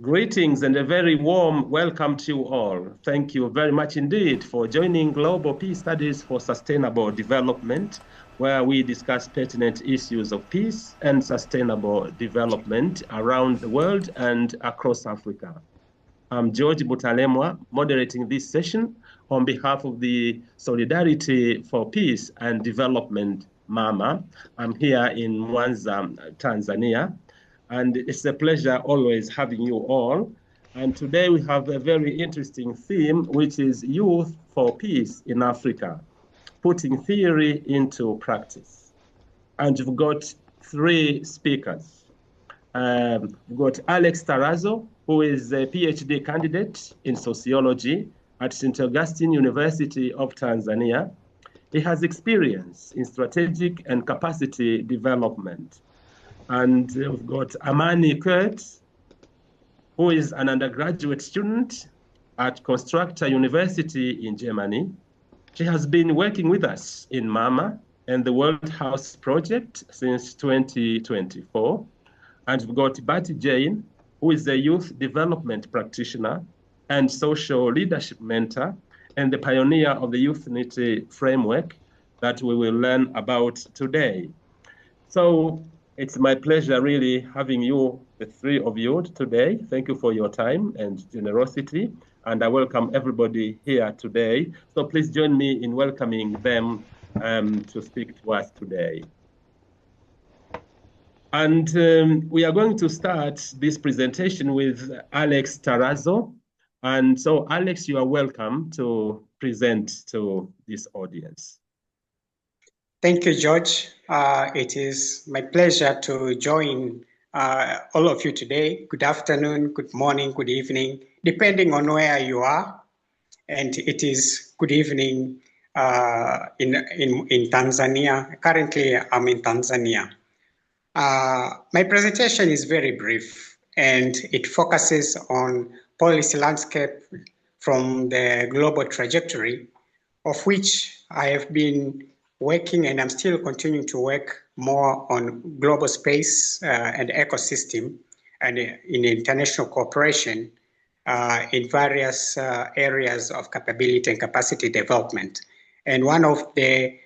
Greetings and a very warm welcome to you all. Thank you very much indeed for joining Global Peace Studies for Sustainable Development, where we discuss pertinent issues of peace and sustainable development around the world and across Africa. I'm George Butalemwa, moderating this session on behalf of the Solidarity for Peace and Development, MAMA. I'm here in Mwanza, Tanzania. And it's a pleasure always having you all. And today we have a very interesting theme, which is Youth for Peace in Africa, putting theory into practice. And we've got three speakers. We've got Alex Tarazo, who is a PhD candidate in sociology at St. Augustine University of Tanzania. He has experience in strategic and capacity development. And we've got Amani Kurtz, who is an undergraduate student at Constructor University in Germany. She has been working with us in MAMA and the World House Project since 2024. And we've got Bharti Jain, who is a youth development practitioner and social leadership mentor and the pioneer of the Youth Unity framework that we will learn about today. So it's my pleasure really having you, the three of you today. Thank you for your time and generosity. And I welcome everybody here today. So please join me in welcoming them to speak to us today. And we are going to start this presentation with Alex Tarazo. And so Alex, you are welcome to present to this audience. Thank you, George. It is my pleasure to join all of you today. Good afternoon, good morning, good evening, depending on where you are. And it is good evening in Tanzania. Currently, I'm in Tanzania. My presentation is very brief, and it focuses on policy landscape from the global trajectory, of which I have been working, and I'm still continuing to work more on global space and ecosystem and in international cooperation in various areas of capability and capacity development. And one of the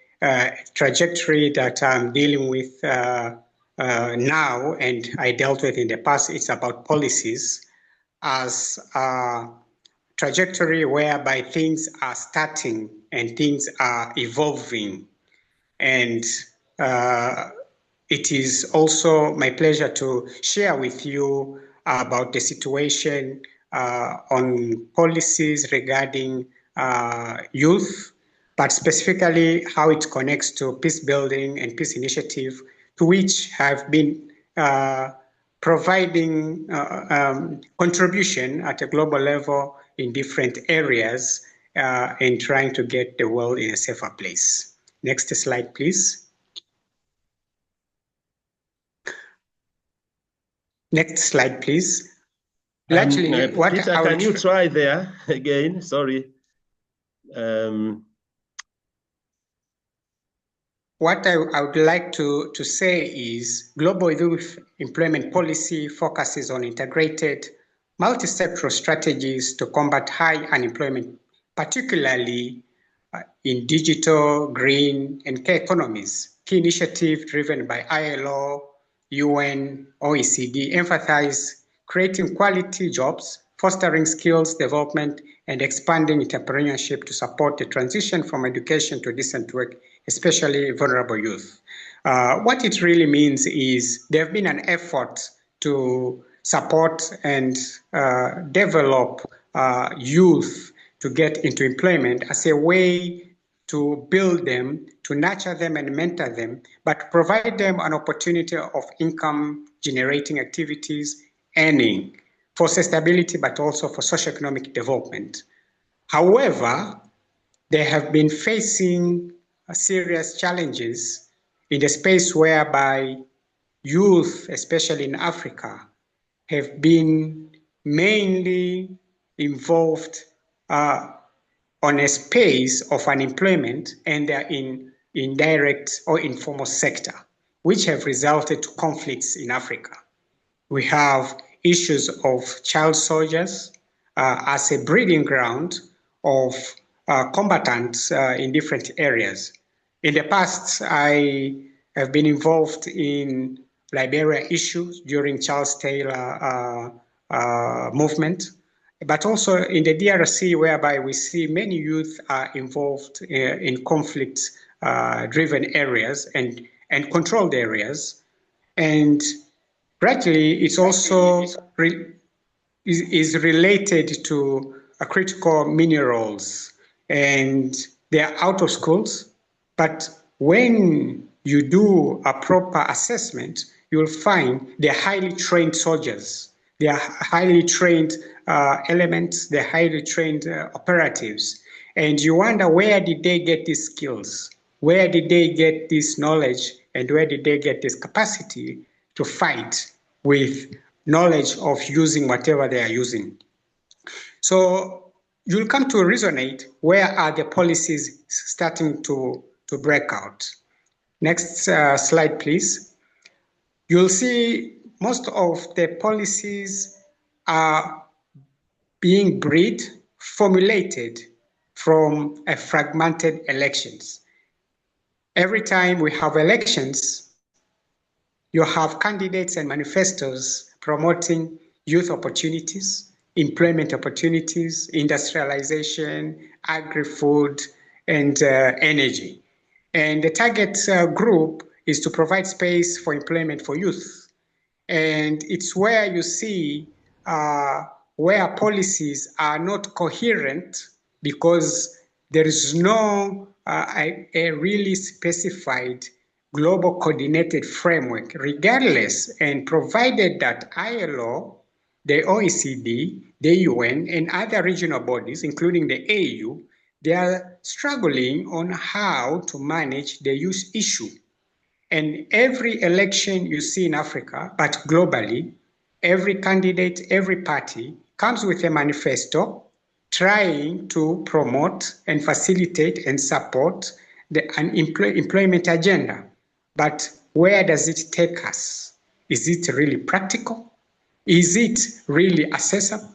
trajectory that I'm dealing with now, and I dealt with in the past, it's about policies as a trajectory whereby things are starting and things are evolving. And it is also my pleasure to share with you about the situation on policies regarding youth, but specifically how it connects to peace building and peace initiative, to which have been providing contribution at a global level in different areas in trying to get the world in a safer place. Next slide, please. Next slide, please. Actually, Peter, can you try there again? Sorry. What I would like to say is global youth employment policy focuses on integrated multi-sectoral strategies to combat high unemployment, particularly in digital, green, and care economies. Key initiatives driven by ILO, UN, OECD emphasize creating quality jobs, fostering skills development, and expanding entrepreneurship to support the transition from education to decent work, especially vulnerable youth. What it really means is there have been an effort to support and develop youth to get into employment as a way to build them, to nurture them and mentor them, but provide them an opportunity of income generating activities, earning for sustainability, but also for socioeconomic development. However, they have been facing serious challenges in the space whereby youth, especially in Africa, have been mainly involved on a space of unemployment, and they're in indirect or informal sector, which have resulted to conflicts in Africa. We have issues of child soldiers as a breeding ground of combatants in different areas. In the past, I have been involved in Liberia issues during Charles Taylor movement, but also in the DRC, whereby we see many youth are involved in conflict-driven areas and controlled areas. And rightly, it's also is related to critical minerals, and they are out of schools. But when you do a proper assessment, you'll find they're highly trained soldiers. They are highly trained elements. They're highly trained operatives. And you wonder, where did they get these skills? Where did they get this knowledge? And where did they get this capacity to fight with knowledge of using whatever they are using? So you'll come to resonate, where are the policies starting to break out? Next slide, please. You'll see most of the policies are being formulated from a fragmented elections. Every time we have elections, you have candidates and manifestos promoting youth opportunities, employment opportunities, industrialization, agri-food, and energy. And the target group is to provide space for employment for youth. And it's where you see where policies are not coherent, because there is no a really specified global coordinated framework, regardless, and provided that ILO, the OECD, the UN, and other regional bodies, including the AU, they are struggling on how to manage the youth issue. And every election you see in Africa, but globally, every candidate, every party comes with a manifesto trying to promote and facilitate and support an employment agenda. But where does it take us? Is it really practical? Is it really accessible?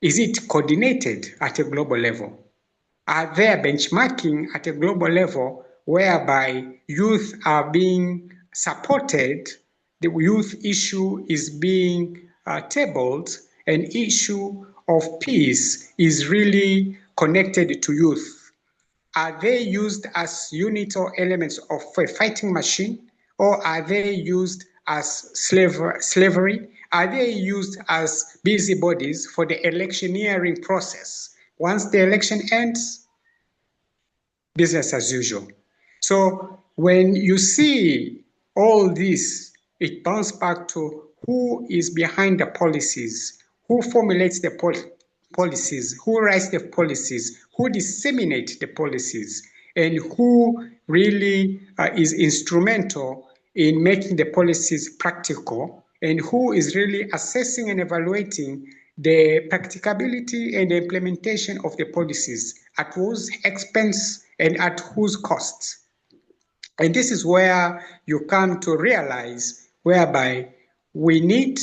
Is it coordinated at a global level? Are there benchmarking at a global level whereby youth are being supported, the youth issue is being tabled, and issue of peace is really connected to youth? Are they used as units or elements of a fighting machine, or are they used as slavery? Are they used as busybodies for the electioneering process? Once the election ends, business as usual. So when you see all this, it bounces back to who is behind the policies, who formulates the policies, who writes the policies, who disseminates the policies, and who really is instrumental in making the policies practical, and who is really assessing and evaluating the practicability and the implementation of the policies, at whose expense and at whose cost. And this is where you come to realize whereby we need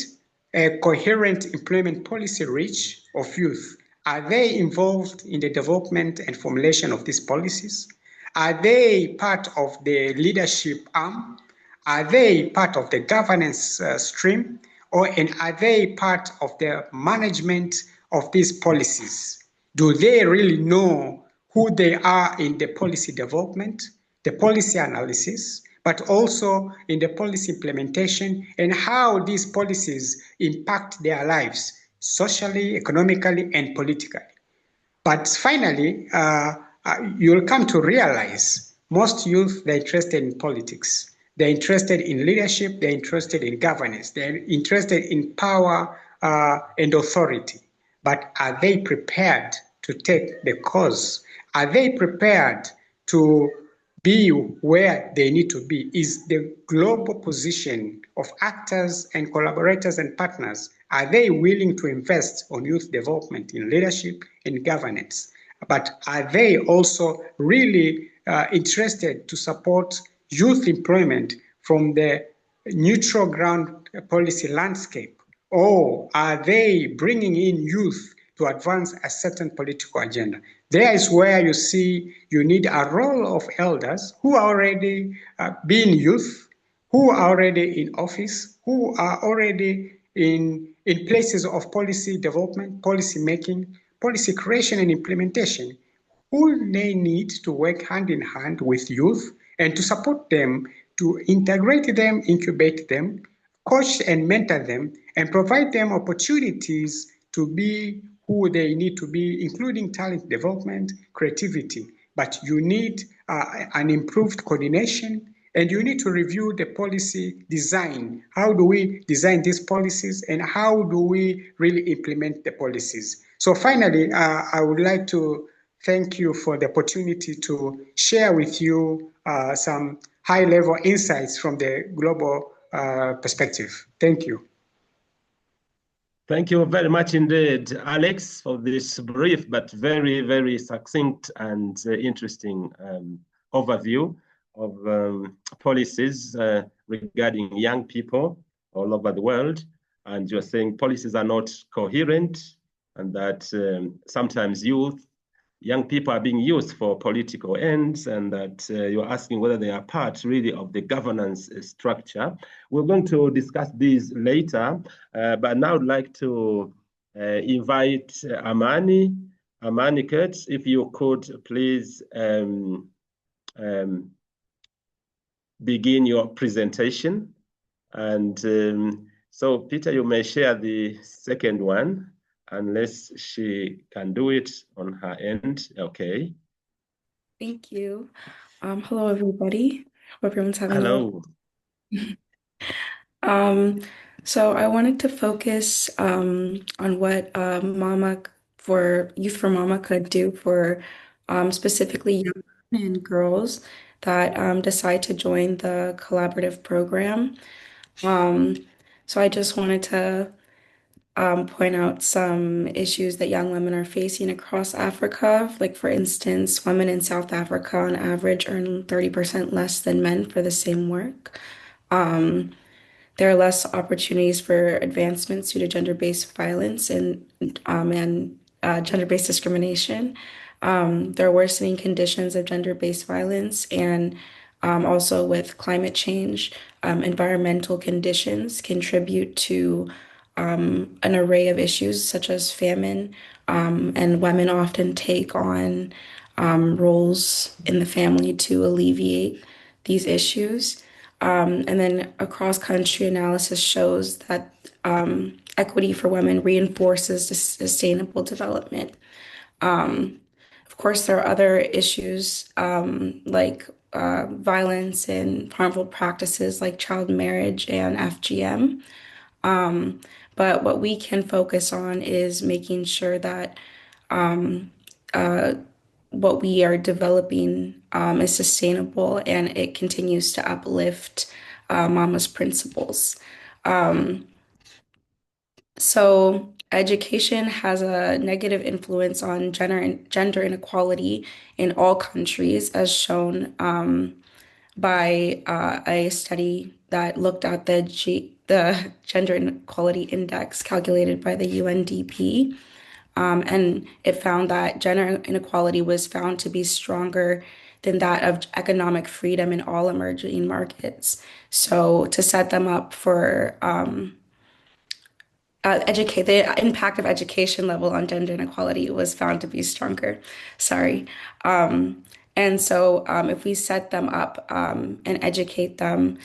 a coherent employment policy reach of youth. Are they involved in the development and formulation of these policies? Are they part of the leadership arm? Are they part of the governance stream? And are they part of the management of these policies? Do they really know who they are in the policy development, the policy analysis, but also in the policy implementation, and how these policies impact their lives socially, economically, and politically? But finally, you'll come to realize most youth, they're interested in politics. They're interested in leadership, they're interested in governance, they're interested in power and authority. But are they prepared to take the cause? Are they prepared to be where they need to be? Is the global position of actors and collaborators and partners, are they willing to invest on youth development in leadership and governance? But are they also really interested to support youth employment from the neutral ground policy landscape? or are they bringing in youth to advance a certain political agenda? There is where you see you need a role of elders who are already being youth, who are already in office, who are already in places of policy development, policy making, policy creation and implementation, who they need to work hand in hand with youth and to support them, to integrate them, incubate them, coach and mentor them, and provide them opportunities to be who they need to be, including talent development, creativity. But you need an improved coordination and you need to review the policy design. How do we design these policies and how do we really implement the policies? So finally, I would like to thank you for the opportunity to share with you some high-level insights from the global perspective. Thank you. Thank you very much indeed, Alex, for this brief but very, very succinct and interesting overview of policies regarding young people all over the world. And you're saying policies are not coherent and that sometimes young people are being used for political ends, and that you're asking whether they are part really of the governance structure. We're going to discuss these later, but now I'd like to invite Amani. Amani Kurtz, if you could please begin your presentation. And so Peter, you may share the second one, unless she can do it on her end. Okay. Thank you. Hello, everybody. Hope everyone's having Hello. So I wanted to focus on what Mama for Youth for Mama could do for specifically young women and girls that decide to join the collaborative program. So I just wanted to point out some issues that young women are facing across Africa. Like, for instance, women in South Africa on average earn 30% less than men for the same work. There are less opportunities for advancements due to gender-based violence and gender-based discrimination. There are worsening conditions of gender-based violence, and also with climate change, environmental conditions contribute to an array of issues such as famine, and women often take on roles in the family to alleviate these issues. And then a cross-country analysis shows that equity for women reinforces sustainable development. Of course, there are other issues like violence and harmful practices like child marriage and FGM. But what we can focus on is making sure that what we are developing is sustainable and it continues to uplift Mama's principles. So education has a negative influence on gender inequality in all countries, as shown by a study that looked at the Gender Inequality Index calculated by the UNDP. And it found that gender inequality was found to be stronger than that of economic freedom in all emerging markets. So to set them up for educate the impact of education level on gender inequality was found to be stronger. Sorry. And so if we set them up and educate them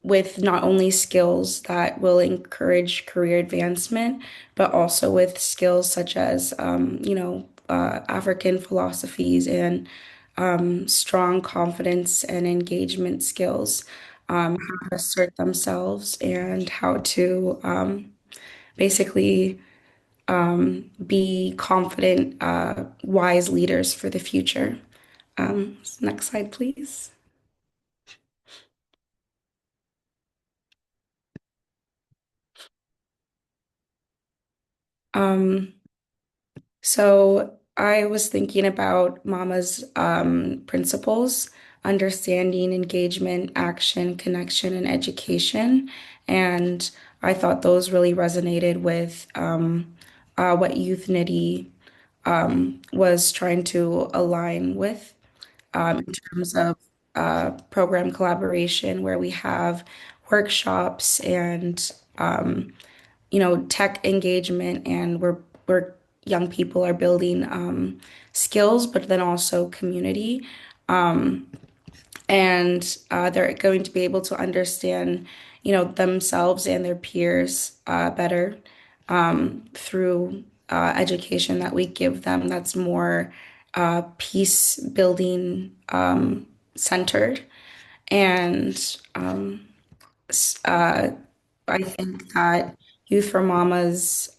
with not only skills that will encourage career advancement, but also with skills such as, African philosophies and strong confidence and engagement skills, how to assert themselves and how to basically be confident, wise leaders for the future. Next slide, please. So I was thinking about Mama's principles. understanding, engagement, action, connection, and education. And I thought those really resonated with what Youthnity was trying to align with in terms of program collaboration, where we have workshops and tech engagement, and we're young people are building skills, but then also community. And they're going to be able to understand, themselves and their peers better through education that we give them that's more peace building centered. And I think that Youth for Mama's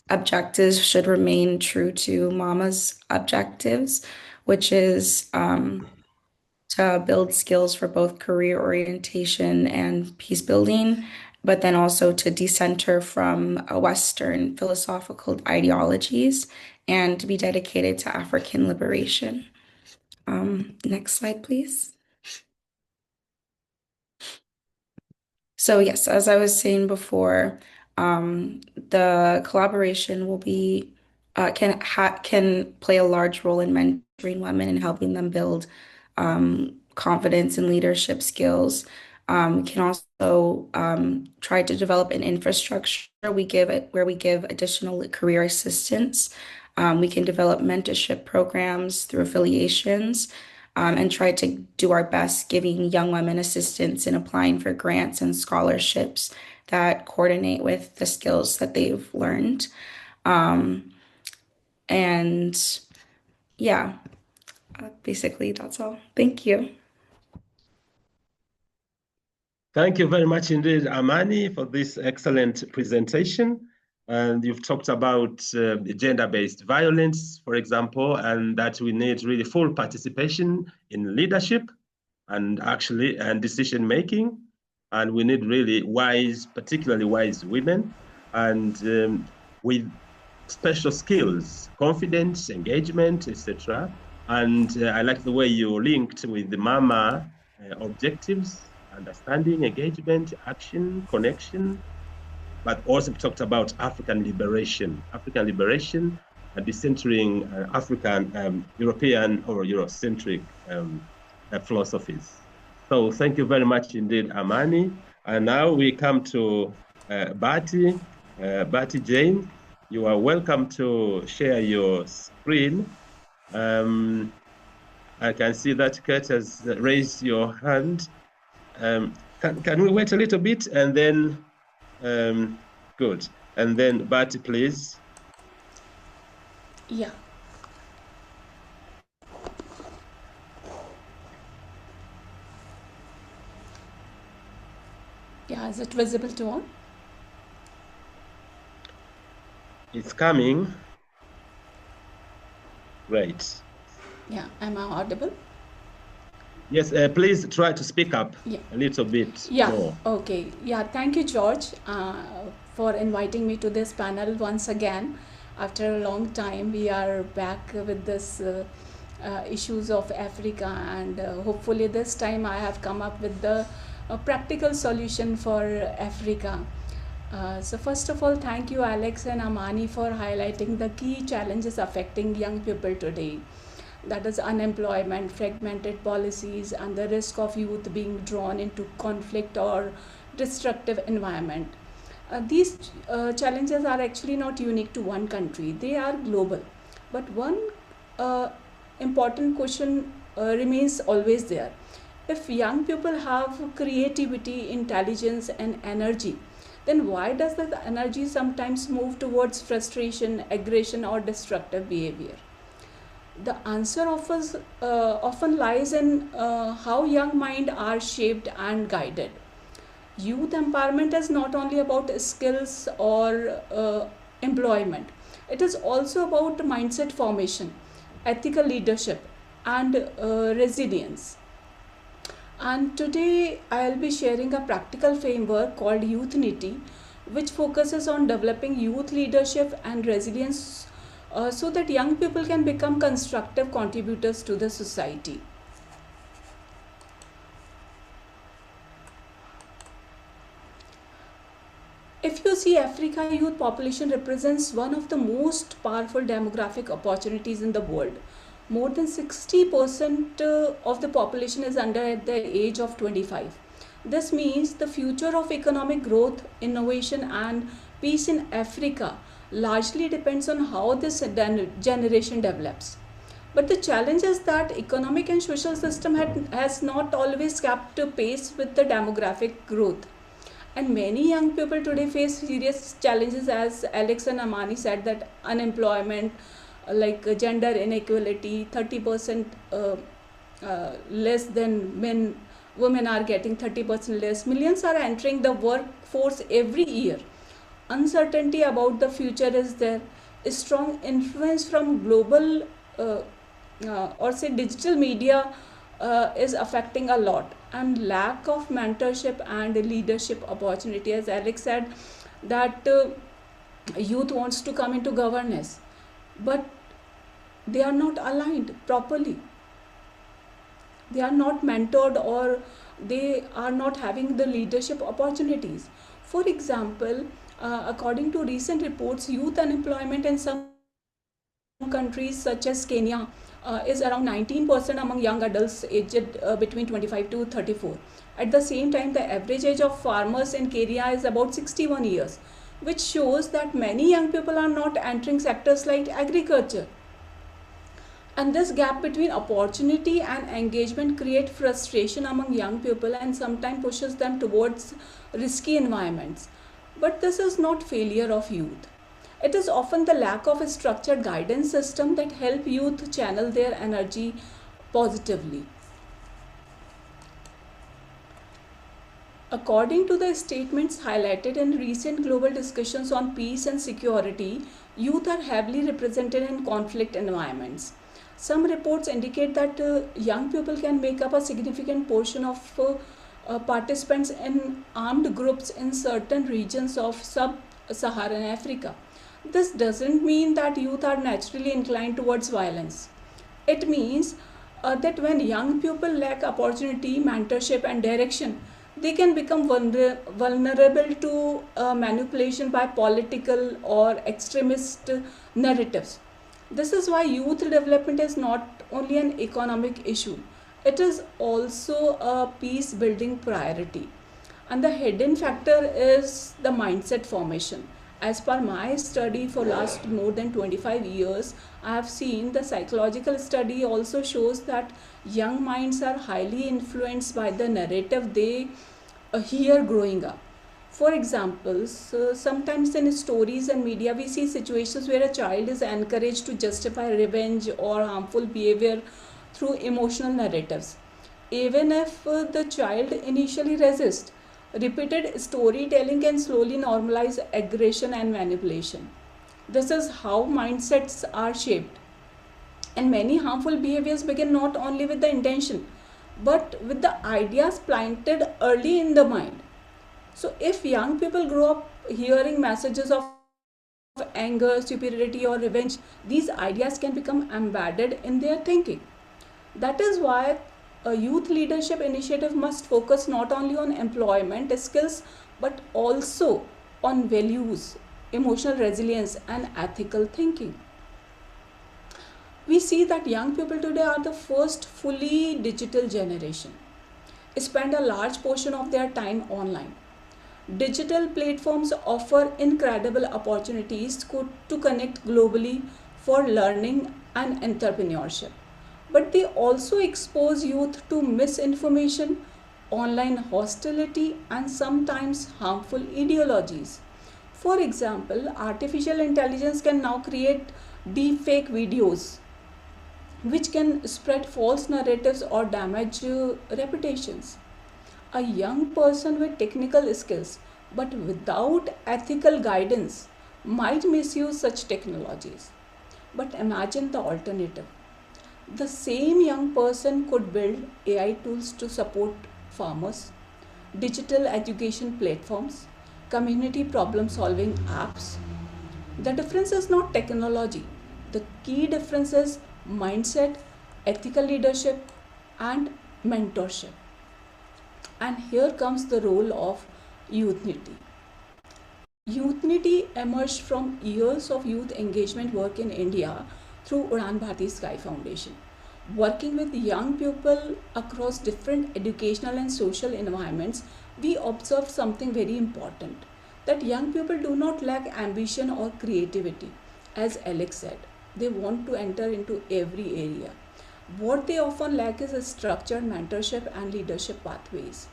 objectives should remain true to Mama's objectives, which is to build skills for both career orientation and peace building, but then also to decenter from Western philosophical ideologies and to be dedicated to African liberation. Next slide, please. So yes, as I was saying before, the collaboration will be can play a large role in mentoring women and helping them build confidence and leadership skills. We can also try to develop an infrastructure where we give additional career assistance. We can develop mentorship programs through affiliations, and try to do our best giving young women assistance in applying for grants and scholarships that coordinate with the skills that they've learned. And yeah, basically that's all. Thank you. Thank you very much indeed, Amani, for this excellent presentation. And you've talked about gender-based violence, for example, and that we need really full participation in leadership and decision-making. And we need really particularly wise women, and with special skills, confidence, engagement, etc. And I like the way you linked with the Mama objectives: understanding, engagement, action, connection, but also talked about African liberation and decentering African, European or Eurocentric philosophies. So thank you very much indeed, Amani. And now we come to Bharti. Bharti Jain, you are welcome to share your screen. I can see that Kurt has raised your hand. Can we wait a little bit and then, good. And then Bharti, please. Yeah. Yeah, is it visible to all? It's coming. Great. Yeah, am I audible? Yes, please try to speak up a little bit more. Okay. Yeah, thank you, George, for inviting me to this panel once again. After a long time, we are back with this issues of Africa, and hopefully this time I have come up with the practical solution for Africa. So first of all, thank you, Alex and Amani, for highlighting the key challenges affecting young people today. That is unemployment, fragmented policies, and the risk of youth being drawn into conflict or destructive environment. These challenges are actually not unique to one country. They are global. But one important question remains always there. If young people have creativity, intelligence, and energy, then why does that energy sometimes move towards frustration, aggression, or destructive behavior? The answer often lies in how young minds are shaped and guided. Youth empowerment is not only about skills or employment. It is also about mindset formation, ethical leadership, and resilience. And today I'll be sharing a practical framework called Youthnity, which focuses on developing youth leadership and resilience so that young people can become constructive contributors to the society. If you see, Africa youth population represents one of the most powerful demographic opportunities in the world. More than 60% of the population is under at the age of 25. This means the future of economic growth, innovation, and peace in Africa largely depends on how this generation develops. But the challenge is that economic and social system has not always kept pace with the demographic growth. And many young people today face serious challenges, as Alex and Amani said, that unemployment, like gender inequality, 30% less than men, women are getting 30% less. Millions are entering the workforce every year. Uncertainty about the future is there. A strong influence from global or say digital media is affecting a lot, and lack of mentorship and leadership opportunity, as Alex said, that youth wants to come into governance, but they are not aligned properly, they are not mentored, or they are not having the leadership opportunities. For example, according to recent reports, youth unemployment in some countries such as Kenya is around 19% among young adults aged between 25 to 34. At the same time, the average age of farmers in Kenya is about 61 years, which shows that many young people are not entering sectors like agriculture. And this gap between opportunity and engagement creates frustration among young people and sometimes pushes them towards risky environments. But this is not failure of youth. It is often the lack of a structured guidance system that help youth channel their energy positively. According to the statements highlighted in recent global discussions on peace and security, youth are heavily represented in conflict environments. Some reports indicate that young people can make up a significant portion of participants in armed groups in certain regions of sub-Saharan Africa. This doesn't mean that youth are naturally inclined towards violence. It means that when young people lack opportunity, mentorship, and direction, they can become vulnerable to manipulation by political or extremist narratives. This is why youth development is not only an economic issue, it is also a peace building priority. And the hidden factor is the mindset formation. As per my study for last more than 25 years, I have seen the psychological study also shows that young minds are highly influenced by the narrative they hear growing up. For example, sometimes in stories and media we see situations where a child is encouraged to justify revenge or harmful behavior through emotional narratives. Even if the child initially resists, repeated storytelling can slowly normalize aggression and manipulation. This is how mindsets are shaped. And many harmful behaviors begin not only with the intention, but with the ideas planted early in the mind. So, if young people grow up hearing messages of anger, superiority, or revenge, these ideas can become embedded in their thinking. That is why a youth leadership initiative must focus not only on employment skills but also on values, emotional resilience, and ethical thinking. We see that young people today are the first fully digital generation, spend a large portion of their time online. Digital platforms offer incredible opportunities to connect globally for learning and entrepreneurship. But they also expose youth to misinformation, online hostility, and sometimes harmful ideologies. For example, artificial intelligence can now create deepfake videos which can spread false narratives or damage reputations. A young person with technical skills but without ethical guidance might misuse such technologies. But imagine the alternative. The same young person could build AI tools to support farmers, digital education platforms, community problem solving apps. The difference is not technology. The key difference is mindset, ethical leadership, and mentorship. And here comes the role of unity. Youthnity emerged from years of youth engagement work in India through Udan Bharti Sky Foundation. Working with young people across different educational and social environments, we observed something very important, that young people do not lack ambition or creativity. As Alex said, they want to enter into every area. What they often lack is a structured mentorship and leadership pathways.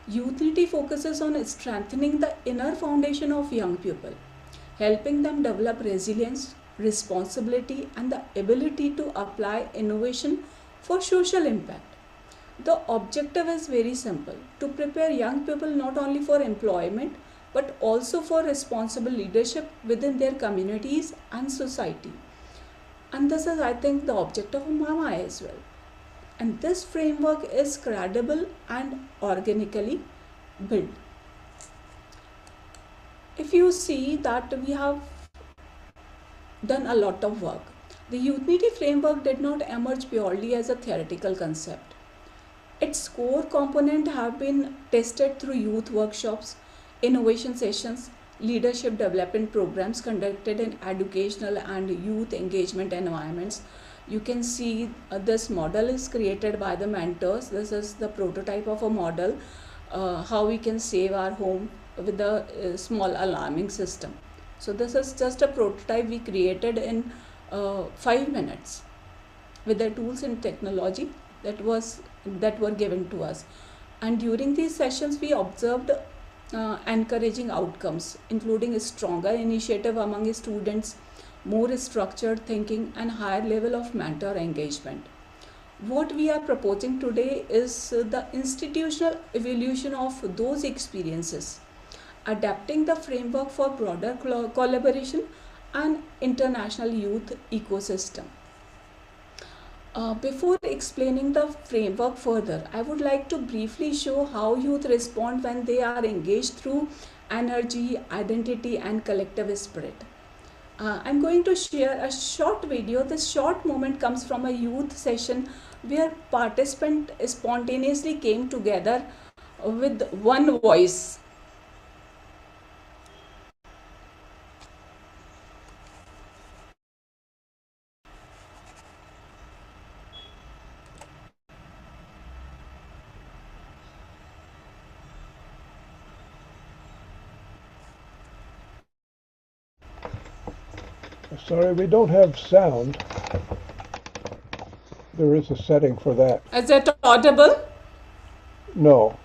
Youthity focuses on strengthening the inner foundation of young people, helping them develop resilience, responsibility, and the ability to apply innovation for social impact. The objective is very simple, to prepare young people not only for employment but also for responsible leadership within their communities and society. And this is, I think, the objective of Mama as well. And this framework is credible and organically built. If you see that we have done a lot of work, the Youthity framework did not emerge purely as a theoretical concept. Its core components have been tested through youth workshops, innovation sessions, leadership development programs conducted in educational and youth engagement environments. You can see this model is created by the mentors. This is the prototype of a model, how we can save our home with a small alarming system. So this is just a prototype we created in 5 minutes with the tools and technology that were given to us. And during these sessions we observed encouraging outcomes, including a stronger initiative among students, more structured thinking, and higher level of mentor engagement. What we are proposing today is the institutional evolution of those experiences, adapting the framework for broader collaboration and international youth ecosystem. Before explaining the framework further, I would like to briefly show how youth respond when they are engaged through energy, identity, and collective spirit. I'm going to share a short video. This short moment comes from a youth session where participants spontaneously came together with one voice. Sorry, we don't have sound. There is a setting for that. Is that audible? No.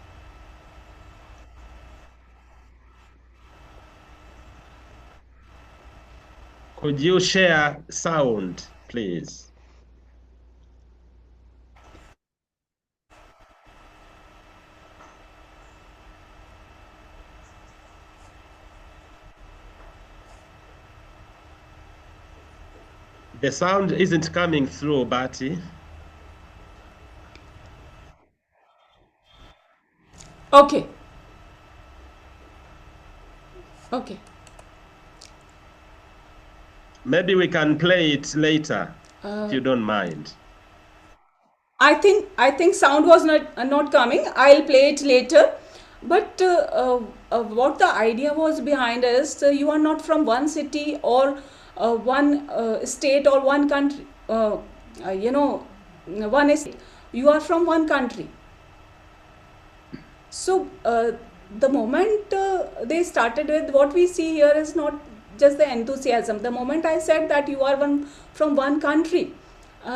Could you share sound, please? The sound isn't coming through, Bharti. Okay. Okay. Maybe we can play it later, if you don't mind. I think sound was not coming. I'll play it later. But what the idea was behind is you are not from one city or one state or one country. One state. You are from one country. So the moment they started with, what we see here is not just the enthusiasm. The moment I said that you are from one country,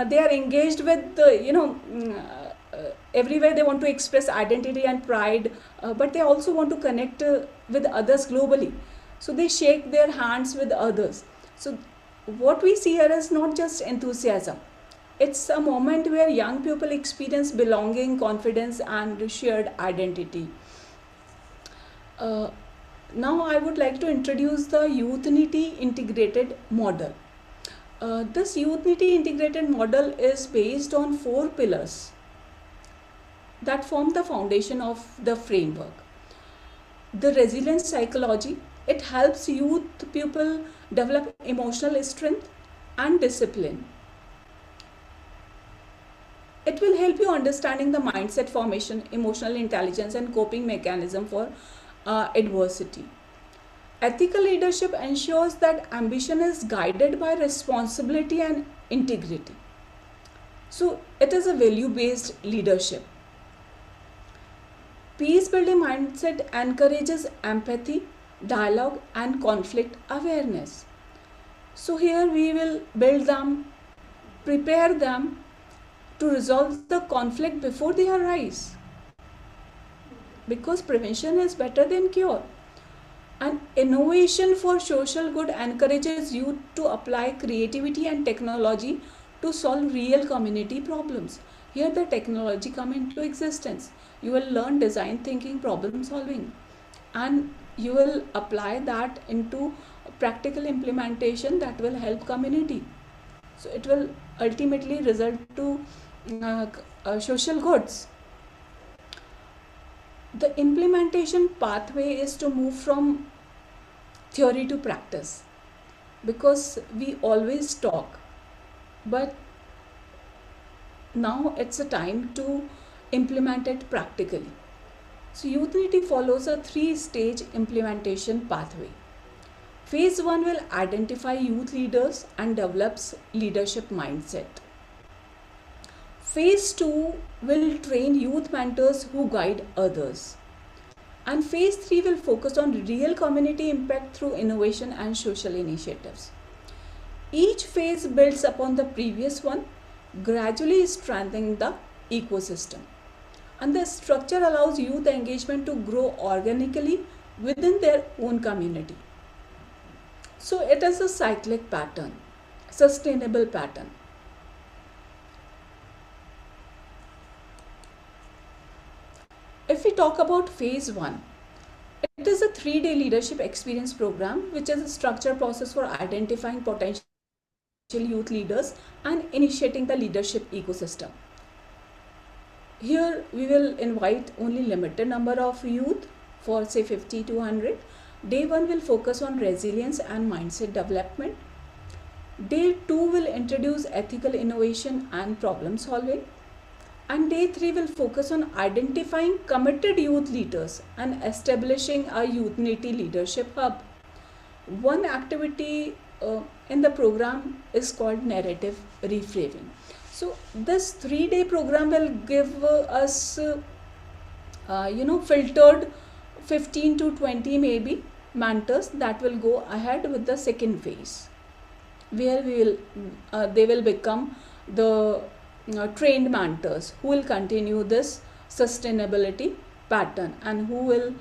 they are engaged with everywhere they want to express identity and pride, but they also want to connect with others globally. So they shake their hands with others. So what we see here is not just enthusiasm. It's a moment where young people experience belonging, confidence, and shared identity. Now I would like to introduce the Youthity integrated model. This Youthity integrated model is based on 4 pillars that form the foundation of the framework. The resilience psychology, it helps youth people develop emotional strength and discipline. It will help you understanding the mindset formation, emotional intelligence, and coping mechanism for adversity. Ethical leadership ensures that ambition is guided by responsibility and integrity. So it is a value-based leadership. Peace building mindset encourages empathy, dialogue, and conflict awareness. So here we will build them, prepare them to resolve the conflict before they arise. Because prevention is better than cure. And innovation for social good encourages youth to apply creativity and technology to solve real community problems. Here the technology come into existence. You will learn design thinking, problem solving, and you will apply that into practical implementation that will help community. So it will ultimately result to social goods. The implementation pathway is to move from theory to practice, because we always talk, but now it's a time to implement it practically. So Youth follows a 3-stage implementation pathway. Phase 1 will identify youth leaders and develops leadership mindset. Phase 2 will train youth mentors who guide others. And phase 3 will focus on real community impact through innovation and social initiatives. Each phase builds upon the previous one, gradually strengthening the ecosystem. And the structure allows youth engagement to grow organically within their own community. So it is a cyclic pattern, sustainable pattern. If we talk about phase 1, it is a 3-day leadership experience program, which is a structured process for identifying potential youth leaders and initiating the leadership ecosystem. Here we will invite only limited number of youth, for say 50 to 100. Day 1 will focus on resilience and mindset development. Day 2 will introduce ethical innovation and problem solving. And day 3 will focus on identifying committed youth leaders and establishing a Youth leadership hub. One activity in the program is called narrative reframing. So this 3-day program will give us filtered 15 to 20 maybe mentors that will go ahead with the second phase, where they will become the trained mentors who will continue this sustainability pattern and who will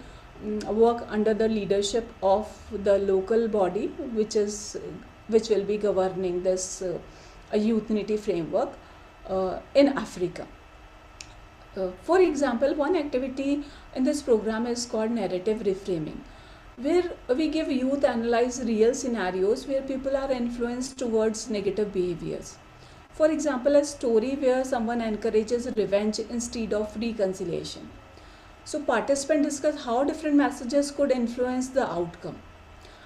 work under the leadership of the local body which will be governing this Youth framework in Africa. For example, one activity in this program is called narrative reframing, where we give youth analyze real scenarios where people are influenced towards negative behaviors. For example, a story where someone encourages revenge instead of reconciliation. So participants discuss how different messages could influence the outcome.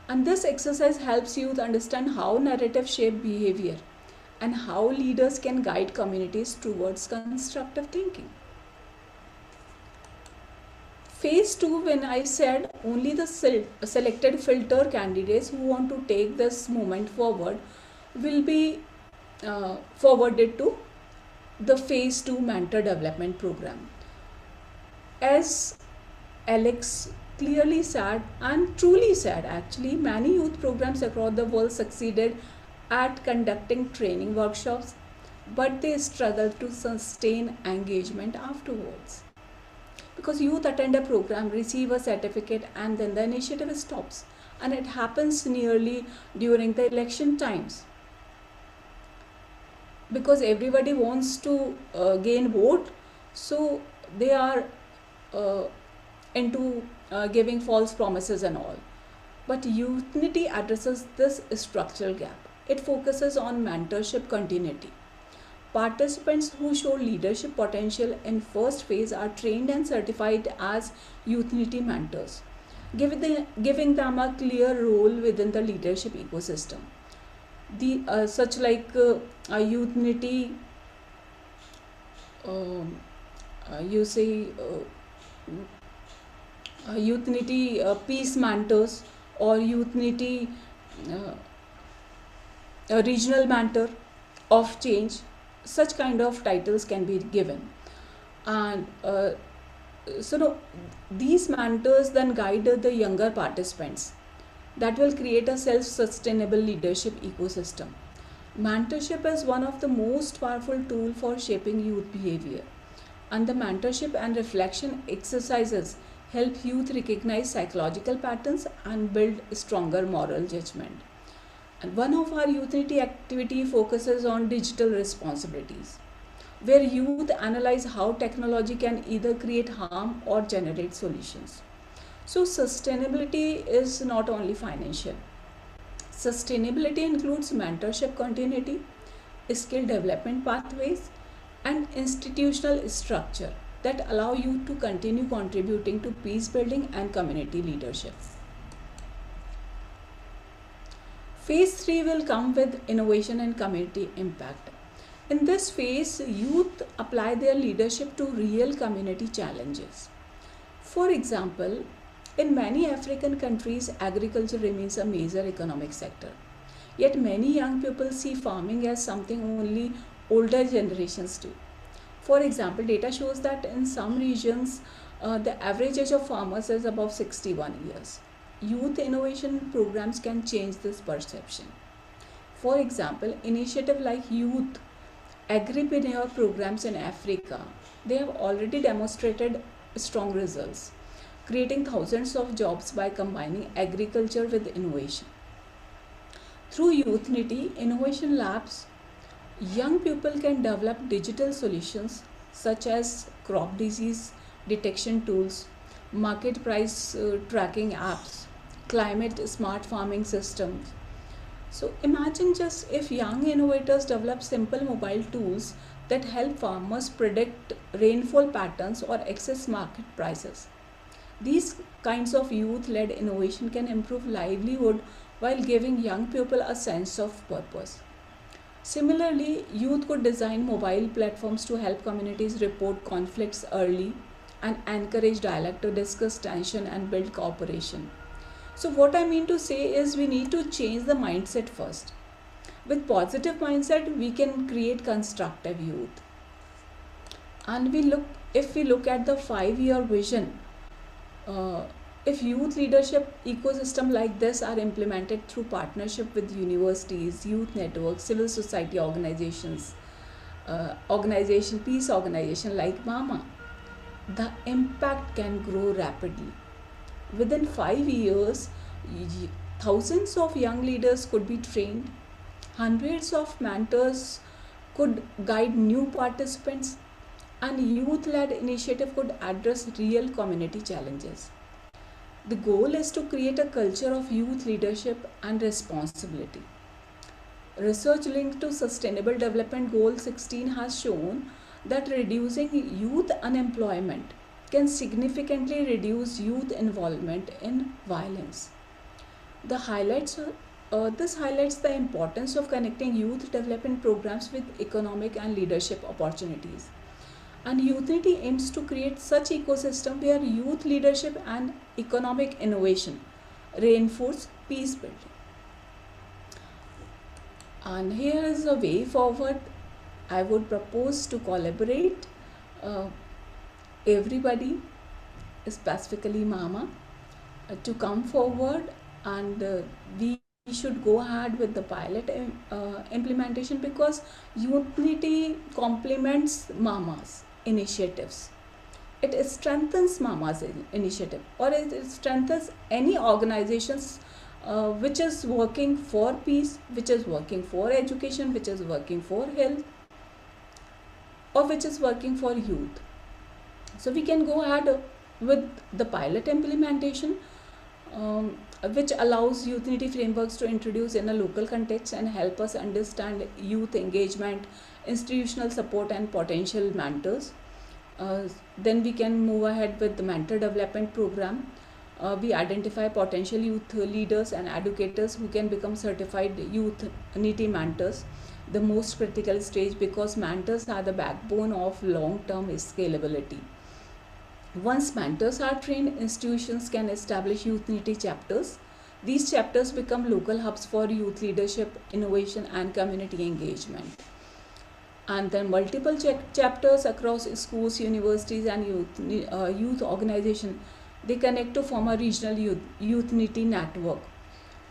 And this exercise helps youth understand how narrative shape behavior and how leaders can guide communities towards constructive thinking. Phase 2, when I said only the selected filter candidates who want to take this movement forward will be forwarded to the phase 2 mentor development program. As Alex clearly said and truly said, actually many youth programs across the world succeeded at conducting training workshops, but they struggle to sustain engagement afterwards. Because youth attend a program, receive a certificate, and then the initiative stops, and it happens nearly during the election times. Because everybody wants to gain vote, so they are into giving false promises and all. But Youth addresses this structural gap. It focuses on mentorship continuity. Participants who show leadership potential in first phase are trained and certified as Youth mentors, giving them a clear role within the leadership ecosystem. Such like Youth Youth peace mentors or Youth Unity a regional mentor of change. Such kind of titles can be given. And so no, these mentors then guide the younger participants. That will create a self-sustainable leadership ecosystem. Mentorship is one of the most powerful tools for shaping youth behavior. And the mentorship and reflection exercises help youth recognize psychological patterns and build stronger moral judgment. And one of our Youth Unity activity focuses on digital responsibilities, where youth analyze how technology can either create harm or generate solutions. So sustainability is not only financial. Sustainability includes mentorship continuity, skill development pathways, and institutional structure that allow you to continue contributing to peace building and community leadership. Phase 3 will come with innovation and community impact. In this phase, youth apply their leadership to real community challenges. For example, in many African countries, agriculture remains a major economic sector. Yet many young people see farming as something only older generations do. For example, data shows that in some regions, the average age of farmers is above 61 years. Youth innovation programs can change this perception. For example, initiatives like youth agripreneur programs in Africa, they have already demonstrated strong results, creating thousands of jobs by combining agriculture with innovation. Through Youth Unity Innovation Labs, young people can develop digital solutions such as crop disease detection tools, market price tracking apps, climate smart farming systems. So imagine just if young innovators develop simple mobile tools that help farmers predict rainfall patterns or access market prices. These kinds of youth-led innovation can improve livelihood while giving young people a sense of purpose. Similarly, youth could design mobile platforms to help communities report conflicts early and encourage dialogue to discuss tension and build cooperation. So what I mean to say is we need to change the mindset first. With positive mindset, we can create constructive youth. And if we look at the 5-year vision, if youth leadership ecosystem like this are implemented through partnership with universities, youth networks, civil society organizations, peace organization like Mama, the impact can grow rapidly. Within 5 years, thousands of young leaders could be trained, hundreds of mentors could guide new participants, and youth-led initiative could address real community challenges. The goal is to create a culture of youth leadership and responsibility. Research linked to Sustainable Development Goal 16 has shown that reducing youth unemployment can significantly reduce youth involvement in violence. This highlights the importance of connecting youth development programs with economic and leadership opportunities. And Youth Unity aims to create such ecosystem where youth leadership and economic innovation reinforce peace building. And here is a way forward. I would propose to collaborate everybody, specifically Mama, to come forward, and we should go ahead with the pilot implementation, because Unity complements Mama's initiatives. It strengthens Mama's initiative, or it strengthens any organizations which is working for peace, which is working for education, which is working for health, or which is working for youth. So we can go ahead with the pilot implementation, which allows Youth Unity frameworks to introduce in a local context and help us understand youth engagement, institutional support, and potential mentors. Then we can move ahead with the mentor development program. We identify potential youth leaders and educators who can become certified Youth Unity mentors, the most critical stage, because mentors are the backbone of long-term scalability. Once mentors are trained, institutions can establish Youth Unity chapters, These chapters become local hubs for youth leadership, innovation, and community engagement. And then multiple chapters across schools, universities, and youth organization, they connect to form a regional youth unity network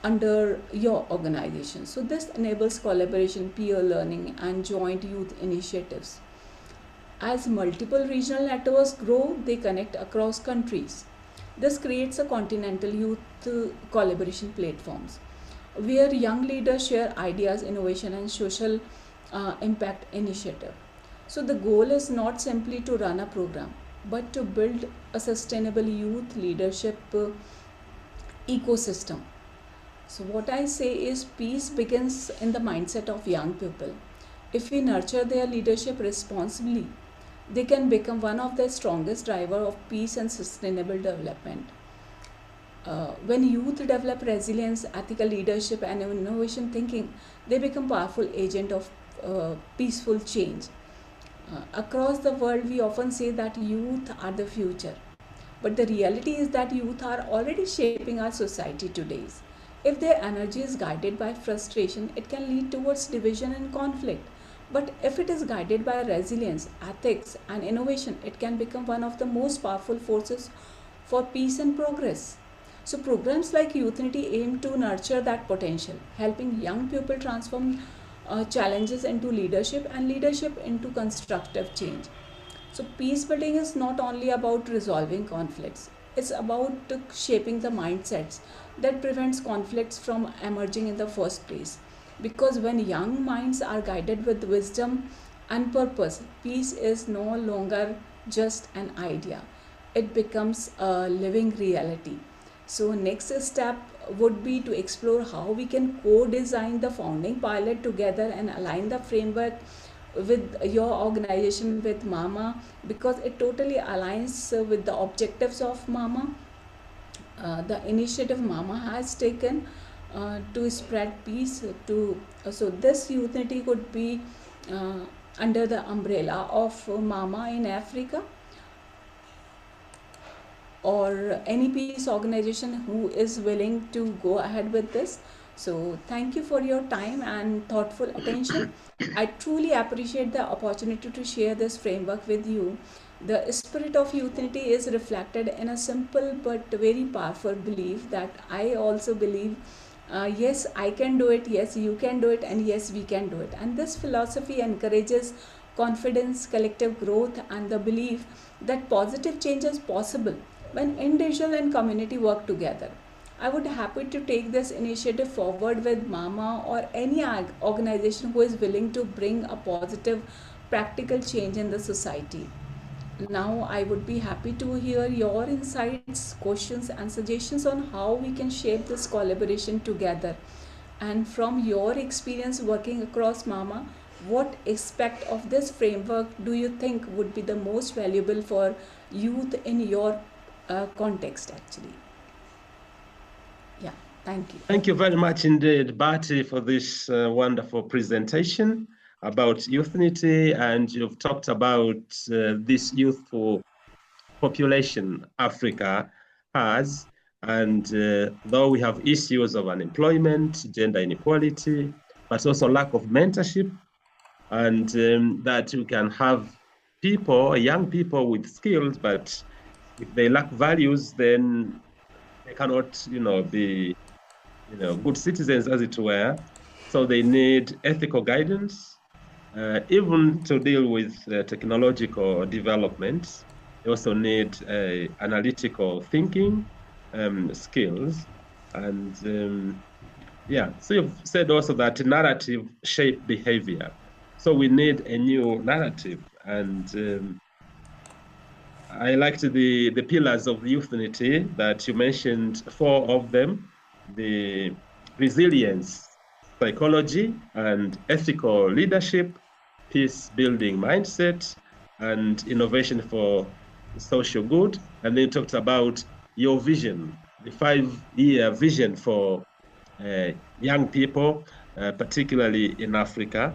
under your organization. So this enables collaboration, peer learning, and joint youth initiatives. As multiple regional networks grow, they connect across countries. This creates a continental youth collaboration platforms where young leaders share ideas, innovation, and social impact initiative. So the goal is not simply to run a program, but to build a sustainable youth leadership ecosystem. So what I say is peace begins in the mindset of young people. If we nurture their leadership responsibly, they can become one of the strongest drivers of peace and sustainable development. When youth develop resilience, ethical leadership, and innovation thinking, they become powerful agent of peaceful change. Across the world, we often say that youth are the future, but the reality is that youth are already shaping our society today. If their energy is guided by frustration, it can lead towards division and conflict. But if it is guided by resilience, ethics, and innovation, it can become one of the most powerful forces for peace and progress. So programs like Youth Unity aim to nurture that potential, helping young people transform challenges into leadership and leadership into constructive change. So peace building is not only about resolving conflicts, it's about shaping the mindsets that prevents conflicts from emerging in the first place. Because when young minds are guided with wisdom and purpose, peace is no longer just an idea. It becomes a living reality. So next step would be to explore how we can co-design the founding pilot together and align the framework with your organization, with Mama, because it totally aligns with the objectives of Mama. The initiative Mama has taken to spread peace so this unity could be under the umbrella of Mama in Africa or any peace organization who is willing to go ahead with this. So thank you for your time and thoughtful attention. I truly appreciate the opportunity to share this framework with you. The spirit of unity is reflected in a simple but very powerful belief that I also believe yes, I can do it, yes, you can do it, and yes, we can do it. And this philosophy encourages confidence, collective growth, and the belief that positive change is possible when individual and community work together. I would be happy to take this initiative forward with Mama or any organization who is willing to bring a positive, practical change in the society. Now, I would be happy to hear your insights, questions, and suggestions on how we can shape this collaboration together. And from your experience working across Mama, what aspect of this framework do you think would be the most valuable for youth in your context, actually? Yeah, thank you. Thank you very much indeed, Bharti, for this wonderful presentation about youth unity, and you've talked about this youthful population Africa has, and though we have issues of unemployment, gender inequality, but also lack of mentorship, and that we can have people, young people with skills, but if they lack values, then they cannot, be, good citizens, as it were. So they need ethical guidance, even to deal with technological developments. They also need analytical thinking skills. And so you've said also that narrative shape behavior. So we need a new narrative. And I liked the pillars of youth unity that you mentioned, 4 of them: the resilience, psychology, and ethical leadership, peace building mindset, and innovation for social good. And then you talked about your vision, the 5-year vision for young people, particularly in Africa.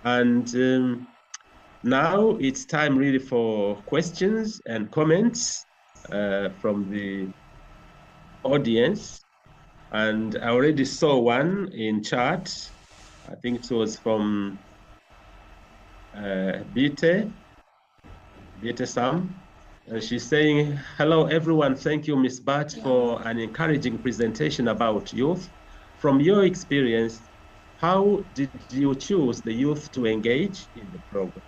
And now it's time really for questions and comments from the audience. And I already saw one in chat. I think it was from Bite Sam. And she's saying, hello, everyone. Thank you, Ms. Bharti, for an encouraging presentation about youth. From your experience, how did you choose the youth to engage in the program?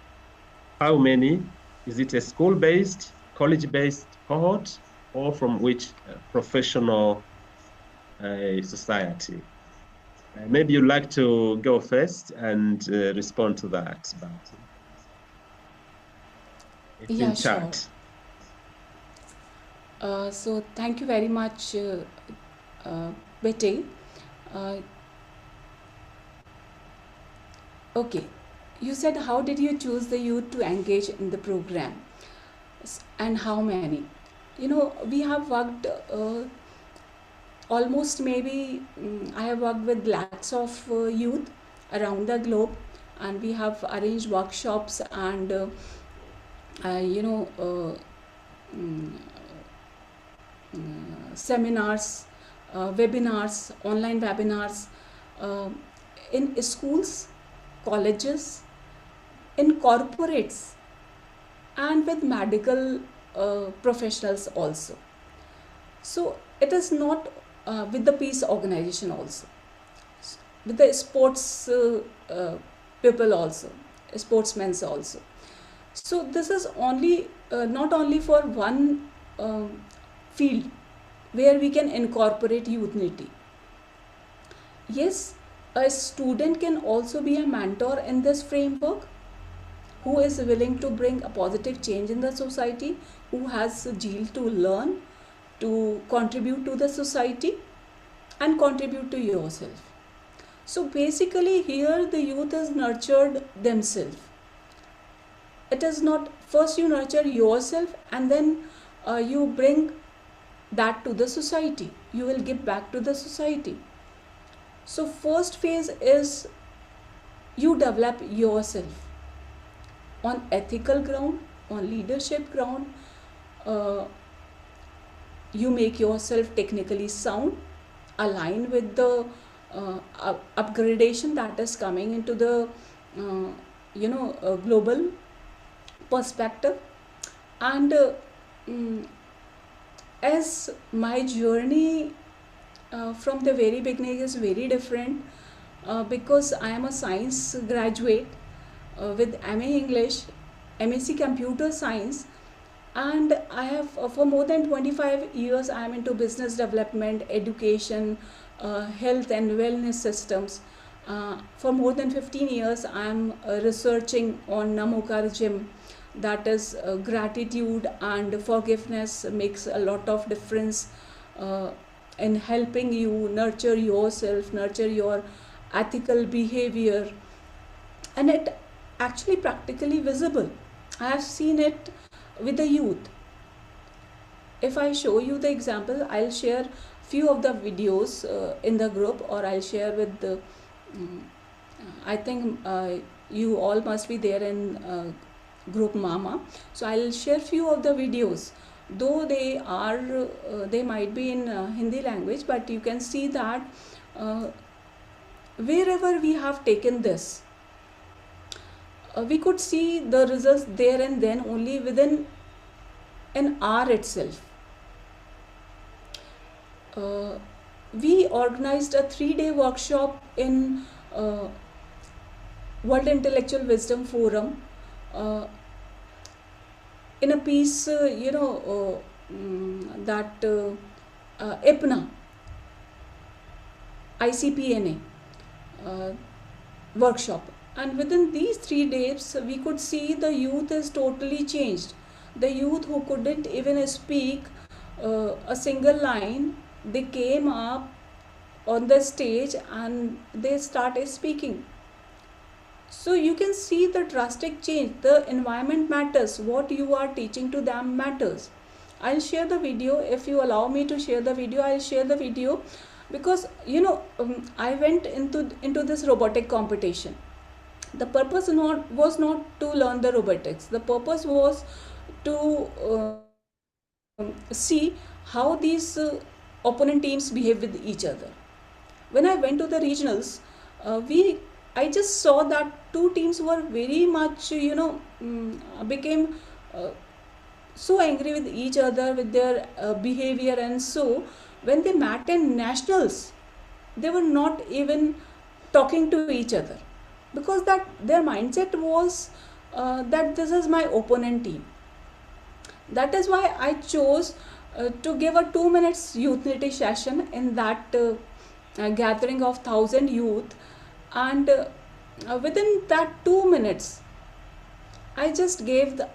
How many? Is it a school-based, college-based cohort, or from which professional society? Maybe you'd like to go first and respond to that, Bharti. It's in chat. Sure. So thank you very much, Betty. Okay, you said how did you choose the youth to engage in the program, and how many? You know, we have worked almost maybe I have worked with lakhs of youth around the globe, and we have arranged workshops and seminars, webinars, online webinars in schools, colleges, in corporates, and with medical professionals also. So it is not with the peace organization also, with the sports people also, sportsmen also. So this is only not only for one field where we can incorporate youthity. Yes, a student can also be a mentor in this framework, who is willing to bring a positive change in the society, who has a zeal to learn, to contribute to the society and contribute to yourself. So basically here the youth is nurtured themselves. It is not first you nurture yourself and then you bring that to the society. You will give back to the society. So first phase is you develop yourself on ethical ground, on leadership ground. You make yourself technically sound, align with the upgradation that is coming into the global perspective. And as my journey from the very beginning is very different, because I am a science graduate with MA English, MSc Computer Science, and I have for more than 25 years I am into business development, education, health and wellness systems. For more than 15 years I am researching on Namokar Gym, that is gratitude and forgiveness makes a lot of difference in helping you nurture yourself, nurture your ethical behavior, and it actually practically visible. I have seen it with the youth. If I show you the example, I'll share few of the videos in the group, or I'll share with the I think you all must be there in group Mama. So I'll share few of the videos, though they might be in Hindi language, but you can see that wherever we have taken this, we could see the results there and then only within an hour itself. We organized a 3-day workshop in World Intellectual Wisdom Forum in a piece, that IPNA, ICPNA workshop. And within these 3 days, we could see the youth is totally changed. The youth who couldn't even speak a single line, they came up on the stage and they started speaking. So you can see the drastic change. The environment matters. What you are teaching to them matters. I'll share the video. If you allow me to share the video, I'll share the video, because I went into this robotic competition. The purpose was not to learn the robotics. The purpose was to see how these opponent teams behave with each other. When I went to the regionals, I just saw that two teams were very much, became so angry with each other with their behavior, and so when they met in nationals, they were not even talking to each other, because that their mindset was that this is my opponent team. That is why I chose to give a 2 minutes youth unity session in that gathering of 1,000 youth, and within that 2 minutes I just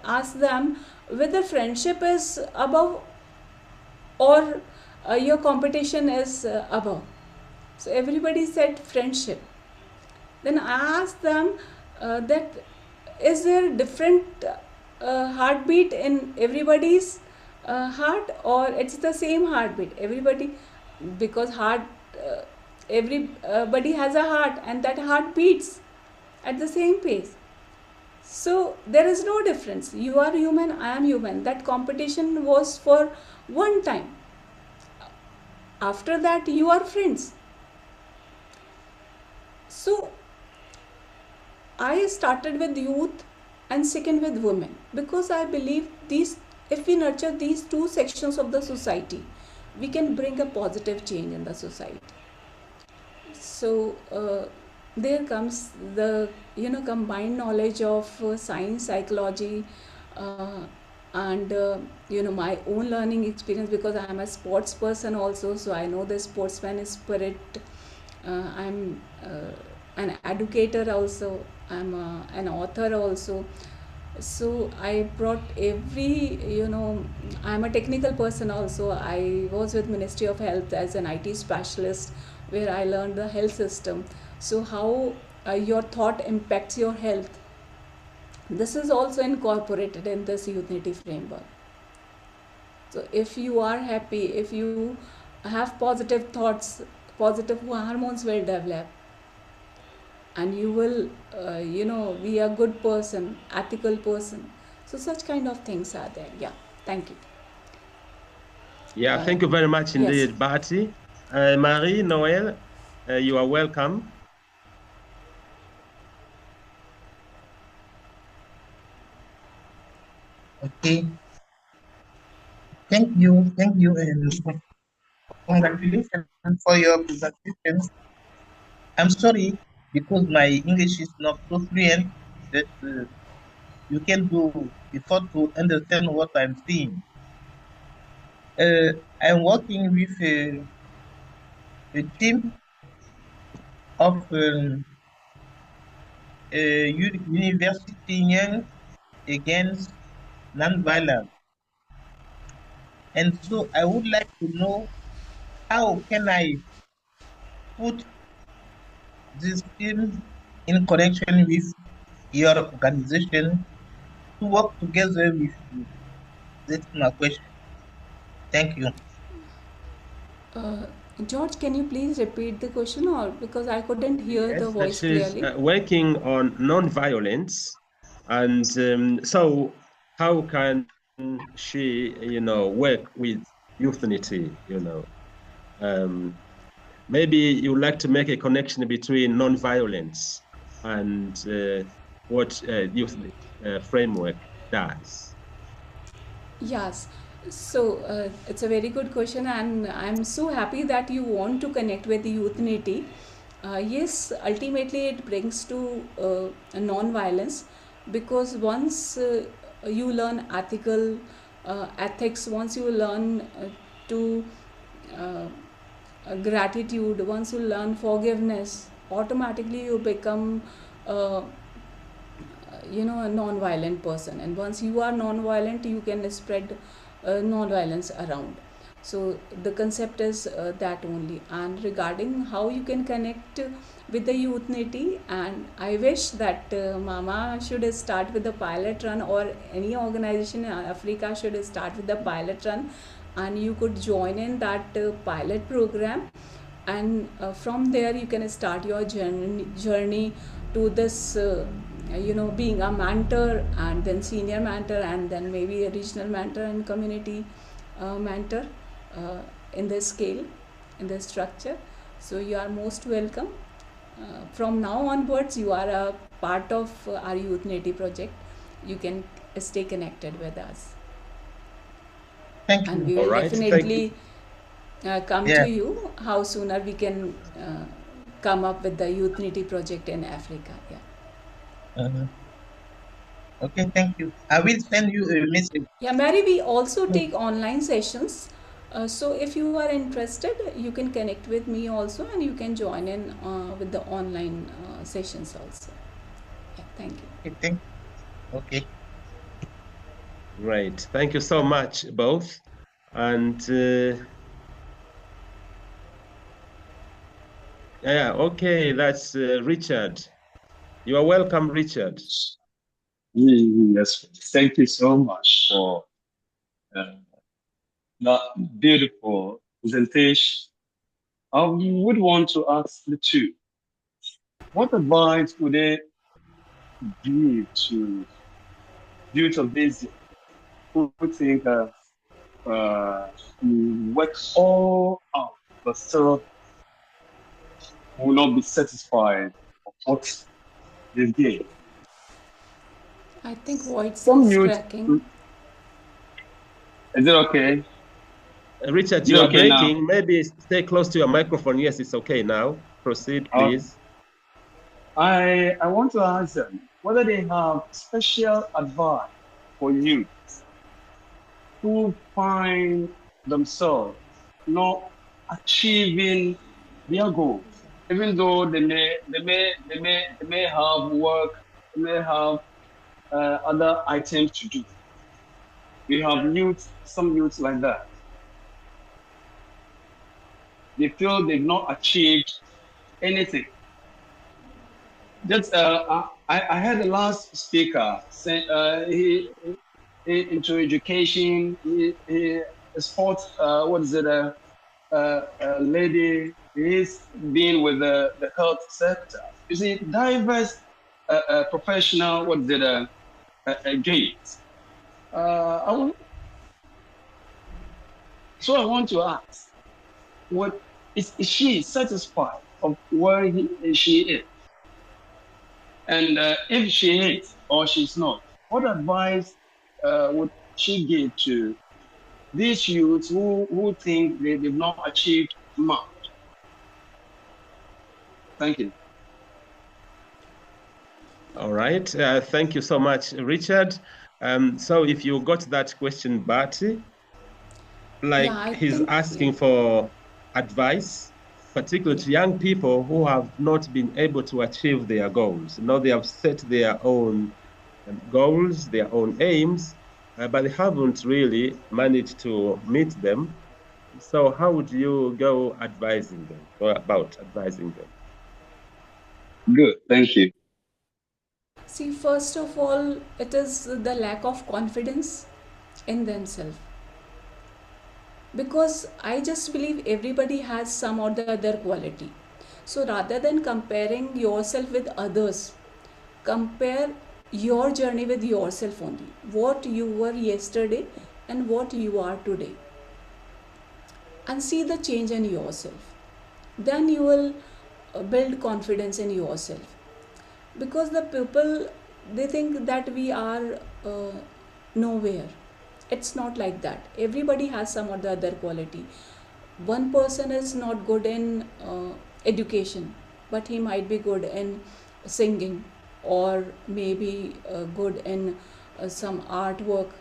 asked them whether friendship is above or your competition is above. So everybody said friendship. Then I asked them that is there different heartbeat in everybody's heart, or it's the same heartbeat everybody, because everybody has a heart and that heart beats at the same pace. So there is no difference. You are human, I am human. That competition was for one time. After that you are friends. So I started with youth and second with women, because I believe if we nurture these two sections of the society, we can bring a positive change in the society. So there comes the combined knowledge of science, psychology, and my own learning experience, because I am a sports person also, so I know the sportsman spirit. I'm an educator also, I'm an author also. So I brought I'm a technical person also. I was with Ministry of Health as an IT specialist, where I learned the health system. So how your thought impacts your health, this is also incorporated in this unity framework. So if you are happy, if you have positive thoughts, positive hormones will develop, and you will be a good person, ethical person. So such kind of things are there. Yeah, thank you. Yeah, thank you very much indeed, yes. Bharti. Marie, Noel, you are welcome. Okay. Thank you, and congratulations for your presentation. I'm sorry because my English is not so fluent that you can do effort to understand what I'm saying. I'm working with a team of university young against non-violence. And so I would like to know, how can I put this team in connection with your organization to work together with you? That's my question. Thank you. George, can you please repeat the question, or because I couldn't hear the voice clearly? Working on non-violence, and so how can she, work with youth unity? Maybe you would like to make a connection between non-violence and what youth framework does. Yes. So it's a very good question, and I'm so happy that you want to connect with the youth unity. Yes, ultimately it brings to non-violence, because once you learn ethics, once you learn to gratitude, once you learn forgiveness, automatically you become a non-violent person. And once you are non-violent, you can spread non-violence around. So the concept is that only. And regarding how you can connect with the youth unity, and I wish that Mama should start with the pilot run, or any organization in Africa should start with the pilot run, and you could join in that pilot program, and from there you can start your journey to this being a mentor, and then senior mentor, and then maybe a regional mentor and community mentor. in this scale, in this structure. So you are most welcome. From now onwards, you are a part of our Youth Native project. You can stay connected with us. Thank And you. we will All right, thank you. definitely come Yeah. to you how sooner we can come up with the Youth Native project in Africa. Yeah. Uh, okay, thank you. I will send you a message. Yeah, Mary, we also take online sessions. So if you are interested, you can connect with me also, and you can join in with the online sessions also. Yeah, thank you. Okay, thank you. Okay. Great. Thank you so much, both. And yeah, okay, that's Richard. You are welcome, Richard. Yes, thank you so much for that beautiful presentation. I would want to ask the two, what advice would they give to youth of this who think work all out but still will not be satisfied of what they've gained? I think voice Some is youth, cracking. is it okay? Richard, Is you it are okay now? breaking. Maybe stay close to your microphone. Yes, it's okay now. Proceed, please. I want to ask them whether they have special advice for youth who find themselves not achieving their goals, even though they may have work, they may have other items to do. We have some youths like that. They feel they've not achieved anything. Just I heard the last speaker say he into education. He sports. What is it? A lady is being with the health sector. You see, diverse professional. What is it? Gains. So I want to ask, what is she satisfied of where she is? And if she is or she's not, what advice would she give to these youths who think they've not achieved much? Thank you. All right. Thank you so much, Richard. So if you got that question, Bharti, like Yeah, I he's think, asking yeah. for advice, particularly to young people who have not been able to achieve their goals. Now they have set their own goals, their own aims, but they haven't really managed to meet them. So how would you go advising them or about advising them? Good. Thank you. See, first of all, it is the lack of confidence in themselves. Because I just believe everybody has some or the other quality. So rather than comparing yourself with others, compare your journey with yourself only. What you were yesterday and what you are today. And see the change in yourself. Then you will build confidence in yourself. Because the people, they think that we are nowhere. It's not like that. Everybody has some or the other quality. One person is not good in education, but he might be good in singing, or maybe good in some artwork,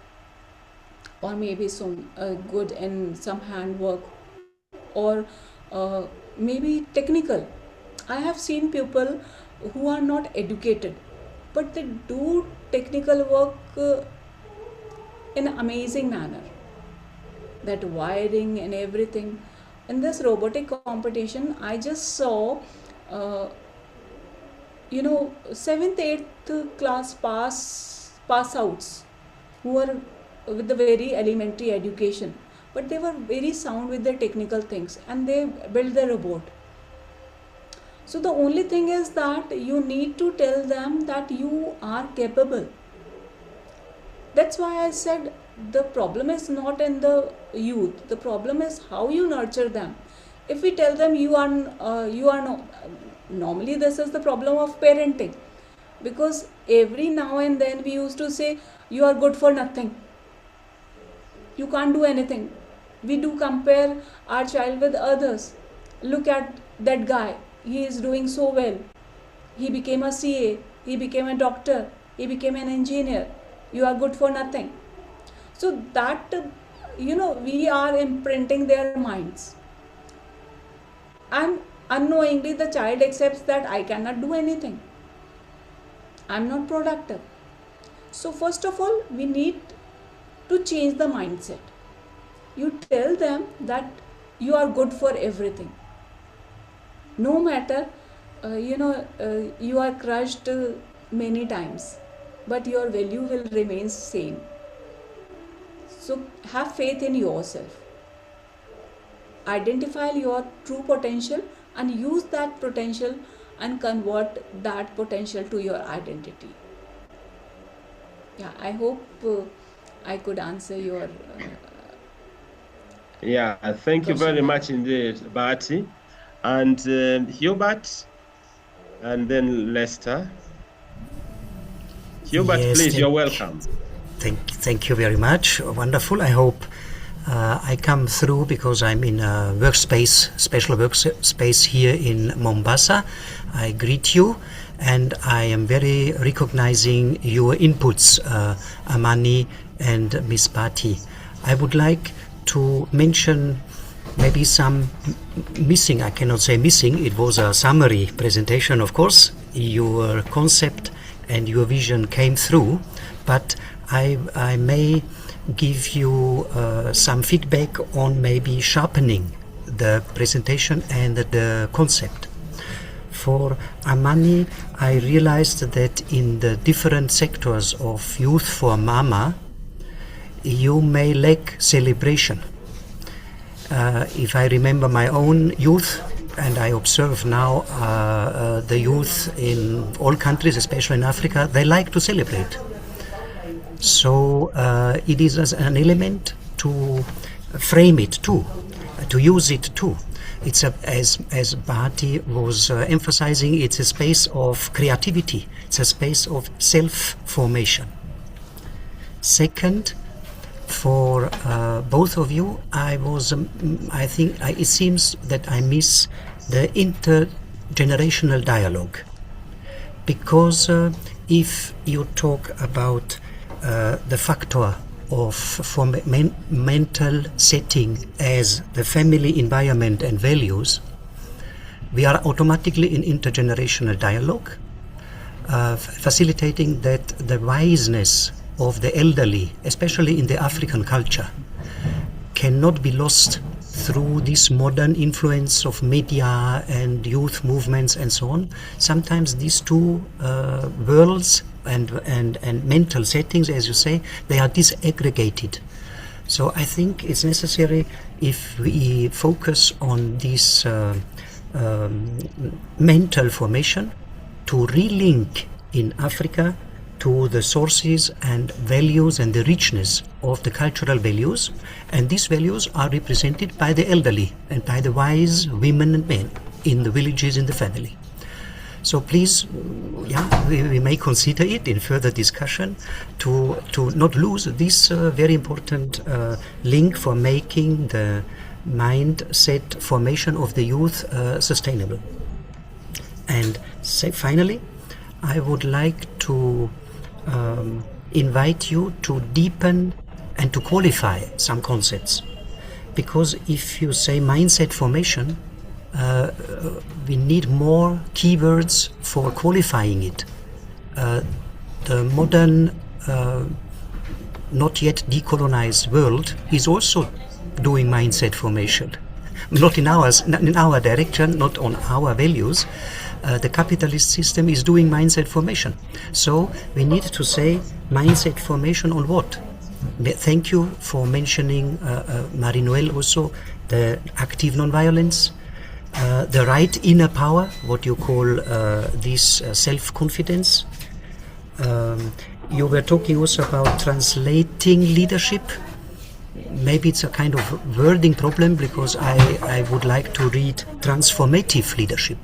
or maybe some good in some handwork, or maybe technical. I have seen people who are not educated, but they do technical work in an amazing manner. That wiring and everything. In this robotic competition, I just saw, uh, 7th, 8th class pass outs who were with the very elementary education, but they were very sound with the technical things, and they built the robot. So the only thing is that you need to tell them that you are capable. That's why I said the problem is not in the youth. The problem is how you nurture them. If we tell them you are no, normally this is the problem of parenting, because every now and then we used to say you are good for nothing, you can't do anything. We do compare our child with others. Look at that guy, he is doing so well, he became a CA, he became a doctor, he became an engineer, you are good for nothing. So that, we are imprinting their minds, and unknowingly the child accepts that I cannot do anything, I'm not productive. So first of all, we need to change the mindset. You tell them that you are good for everything, no matter you are crushed many times, but your value will remain same. So have faith in yourself, identify your true potential and use that potential and convert that potential to your identity. Yeah, I hope I could answer your Yeah, thank you very much indeed, Bharti. And Hubert, and then Lester. Hubert, Yes, please, you're welcome. Thank you very much. Wonderful. I hope I come through because I'm in a special workspace here in Mombasa. I greet you, and I am very recognizing your inputs, Amani and Miss Bharti. I would like to mention maybe some missing, I cannot say missing, it was a summary presentation, of course. Your concept and your vision came through, but I may give you some feedback on maybe sharpening the presentation and the concept. For Amani, I realized that in the different sectors of Youth for Mama, you may lack celebration. If I remember my own youth, and I observe now the youth in all countries, especially in Africa, they like to celebrate. So it is as an element to frame it too, to use it too. It's as Bharti was emphasizing, it's a space of creativity. It's a space of self-formation. Second, for both of you, I think it seems that I miss the intergenerational dialogue, because if you talk about the factor of mental setting as the family environment and values, we are automatically in intergenerational dialogue, facilitating that the wiseness of the elderly, especially in the African culture, cannot be lost through this modern influence of media and youth movements and so on. Sometimes these two worlds and mental settings, as you say, they are disaggregated. So I think it's necessary, if we focus on this mental formation, to relink in Africa to the sources and values and the richness of the cultural values, and these values are represented by the elderly and by the wise women and men in the villages, in the family. So please, we may consider it in further discussion to not lose this very important link for making the mindset formation of the youth sustainable. And finally, I would like to invite you to deepen and to qualify some concepts, because if you say mindset formation, we need more keywords for qualifying it. The modern, not yet decolonized world is also doing mindset formation, not in our direction, not on our values. The capitalist system is doing mindset formation. So we need to say mindset formation on what? Thank you for mentioning, Marie-Noël, also the active nonviolence, the right inner power, what you call this self-confidence. You were talking also about translating leadership. Maybe it's a kind of wording problem, because I would like to read transformative leadership.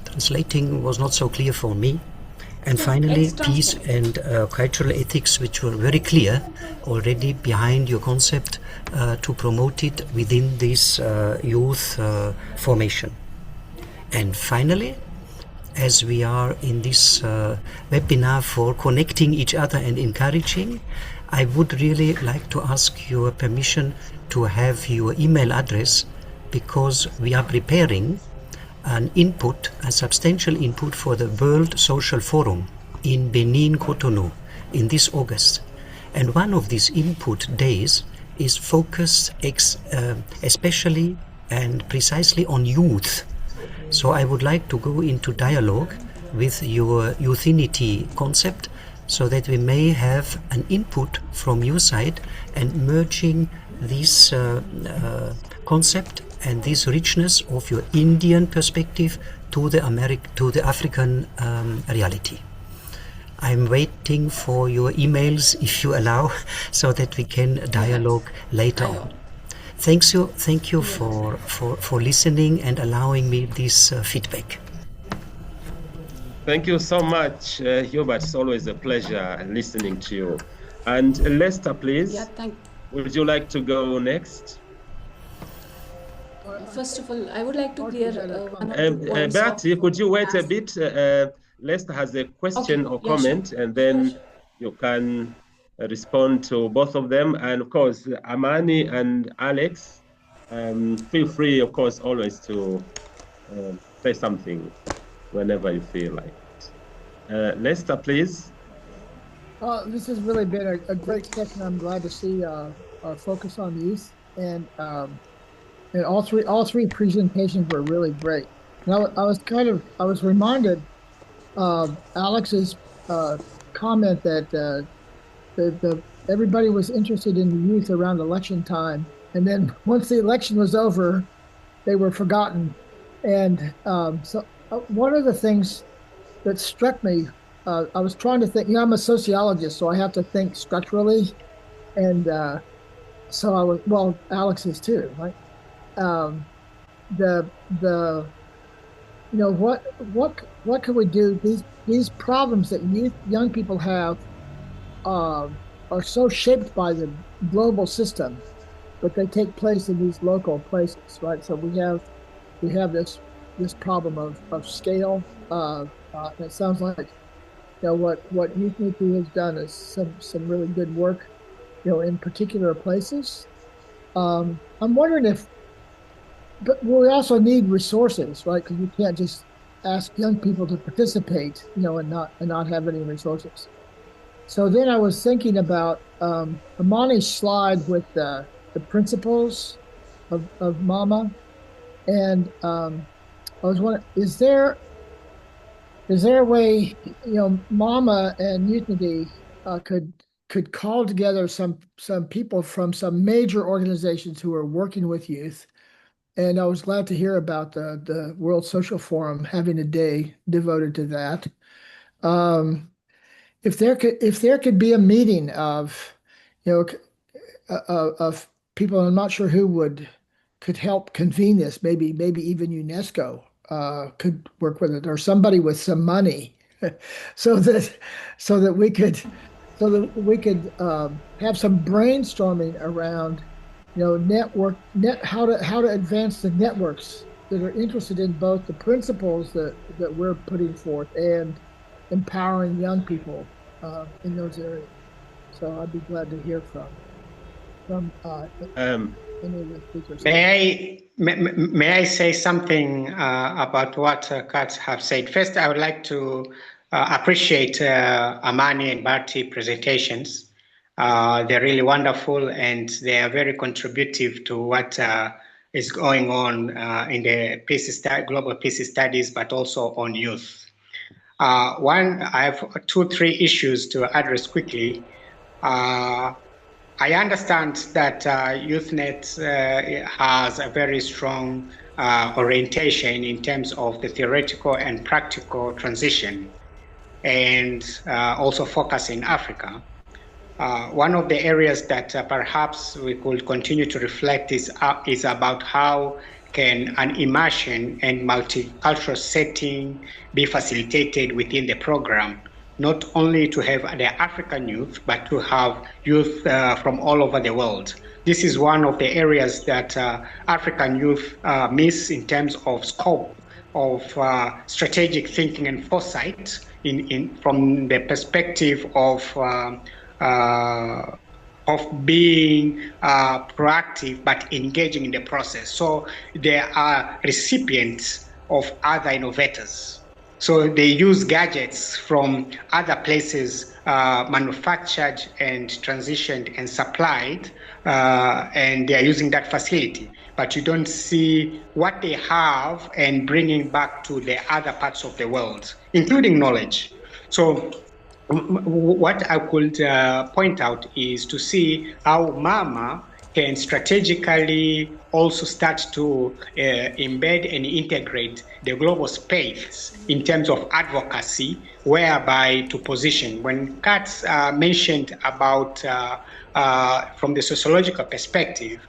Translating was not so clear for me. And finally, peace and cultural ethics, which were very clear already behind your concept to promote it within this youth formation. And finally, as we are in this webinar for connecting each other and encouraging, I would really like to ask your permission to have your email address, because we are preparing an input, a substantial input for the World Social Forum in Benin, Cotonou, in this August. And one of these input days is focused especially and precisely on youth. So I would like to go into dialogue with your Youthinity concept, so that we may have an input from your side and merging this concept and this richness of your Indian perspective to the African reality. I'm waiting for your emails, if you allow, so that we can dialogue later on. Thank you for listening and allowing me this feedback. Thank you so much, Hubert. It's always a pleasure listening to you. And Lester, please. Yeah, would you like to go next? First of all, I would like to clear one or two points. Bharti, could you wait a bit? Lester has a question or comment, and then you can respond to both of them. And of course, Amani and Alex, feel free, of course, always to say something whenever you feel like it. Lester, please. This has really been a great session. I'm glad to see our focus on youth, and all three presentations were really great. And I was reminded of Alex's comment that everybody was interested in the youth around election time, and then once the election was over, they were forgotten. And so one of the things that struck me, I was trying to think, I'm a sociologist, so I have to think structurally. And so Alex is too, right? What can we do? These problems that young people have are so shaped by the global system, but they take place in these local places, right? So we have this problem of scale. It sounds like what Youthinity has done is some really good work, in particular places. I'm wondering but we also need resources, right? Because you can't just ask young people to participate, and not have any resources. So then I was thinking about Amani's slide with the principles of Mama, and I was wondering, is there a way, Mama and Youthinity could call together some people from some major organizations who are working with youth? And I was glad to hear about the World Social Forum having a day devoted to that. If there could be a meeting of people, I'm not sure who could help convene this. Maybe even UNESCO could work with it, or somebody with some money, so that we could have some brainstorming around how to advance the networks that are interested in both the principles that we're putting forth and empowering young people in those areas. So I'd be glad to hear from any of the speakers. May I say something about what Kurtz have said? First, I would like to appreciate Amani and Bharti presentations. They're really wonderful, and they are very contributive to what is going on in the global peace studies, but also on youth. I have 2-3 issues to address quickly. I understand that YouthNet has a very strong orientation in terms of the theoretical and practical transition. and also focus in Africa. One of the areas that perhaps we could continue to reflect is about how can an immersion and multicultural setting be facilitated within the program, not only to have the African youth, but to have youth from all over the world. This is one of the areas that African youth miss in terms of scope of strategic thinking and foresight from the perspective of being proactive but engaging in the process. So they are recipients of other innovators. So they use gadgets from other places, manufactured and transitioned and supplied, and they are using that facility. But you don't see what they have and bringing back to the other parts of the world, including knowledge. So what I could point out is to see how Mama can strategically also start to embed and integrate the global space in terms of advocacy, whereby to position. When Kurtz mentioned about, from the sociological perspective,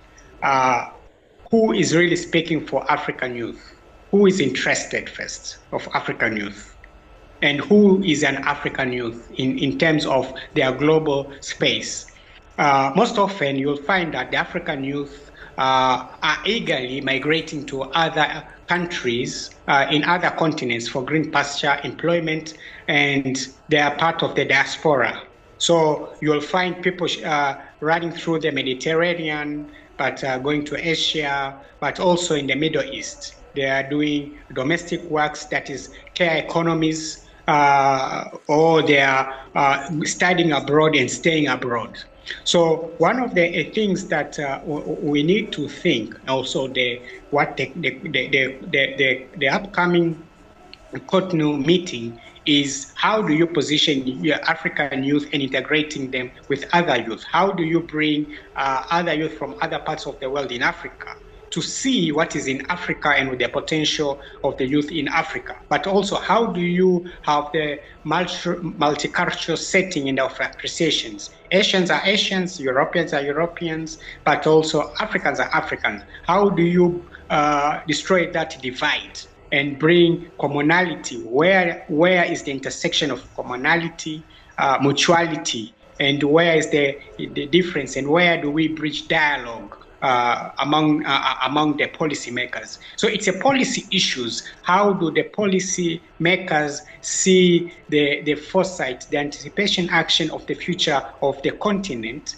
who is really speaking for African youth? Who is interested first of African youth? And who is an African youth in terms of their global space? Most often you'll find that the African youth are eagerly migrating to other countries in other continents for green pasture employment, and they are part of the diaspora. So you'll find people running through the Mediterranean, but going to Asia, but also in the Middle East. They are doing domestic works, that is care economies, or they are studying abroad and staying abroad. So one of the things that we need to think also the upcoming Cotonou meeting is how do you position your African youth and integrating them with other youth? How do you bring other youth from other parts of the world in Africa to see what is in Africa and with the potential of the youth in Africa? But also, how do you have the multicultural setting in of appreciations? Asians are Asians, Europeans are Europeans, but also Africans are Africans. How do you destroy that divide and bring commonality? Where is the intersection of commonality, mutuality, and where is the difference, and where do we bridge dialogue among the policy makers? So it's a policy issues. How do the policy makers see the foresight, the anticipation action of the future of the continent?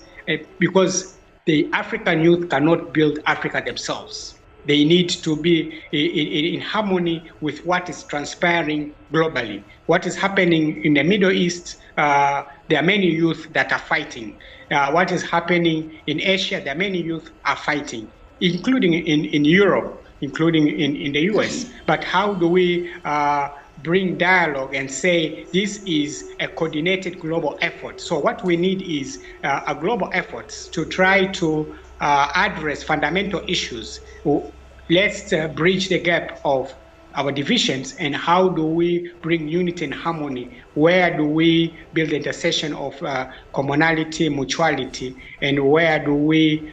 Because the African youth cannot build Africa themselves. They need to be in harmony with what is transpiring globally. What is happening in the Middle East, there are many youth that are fighting. What is happening in Asia, there are many youth are fighting, including in Europe, including in the US. But how do we bring dialogue and say this is a coordinated global effort? So what we need is a global effort to try to address fundamental issues. Let's bridge the gap of our divisions, and how do we bring unity and harmony? Where do we build the intersection of commonality, mutuality, and where do we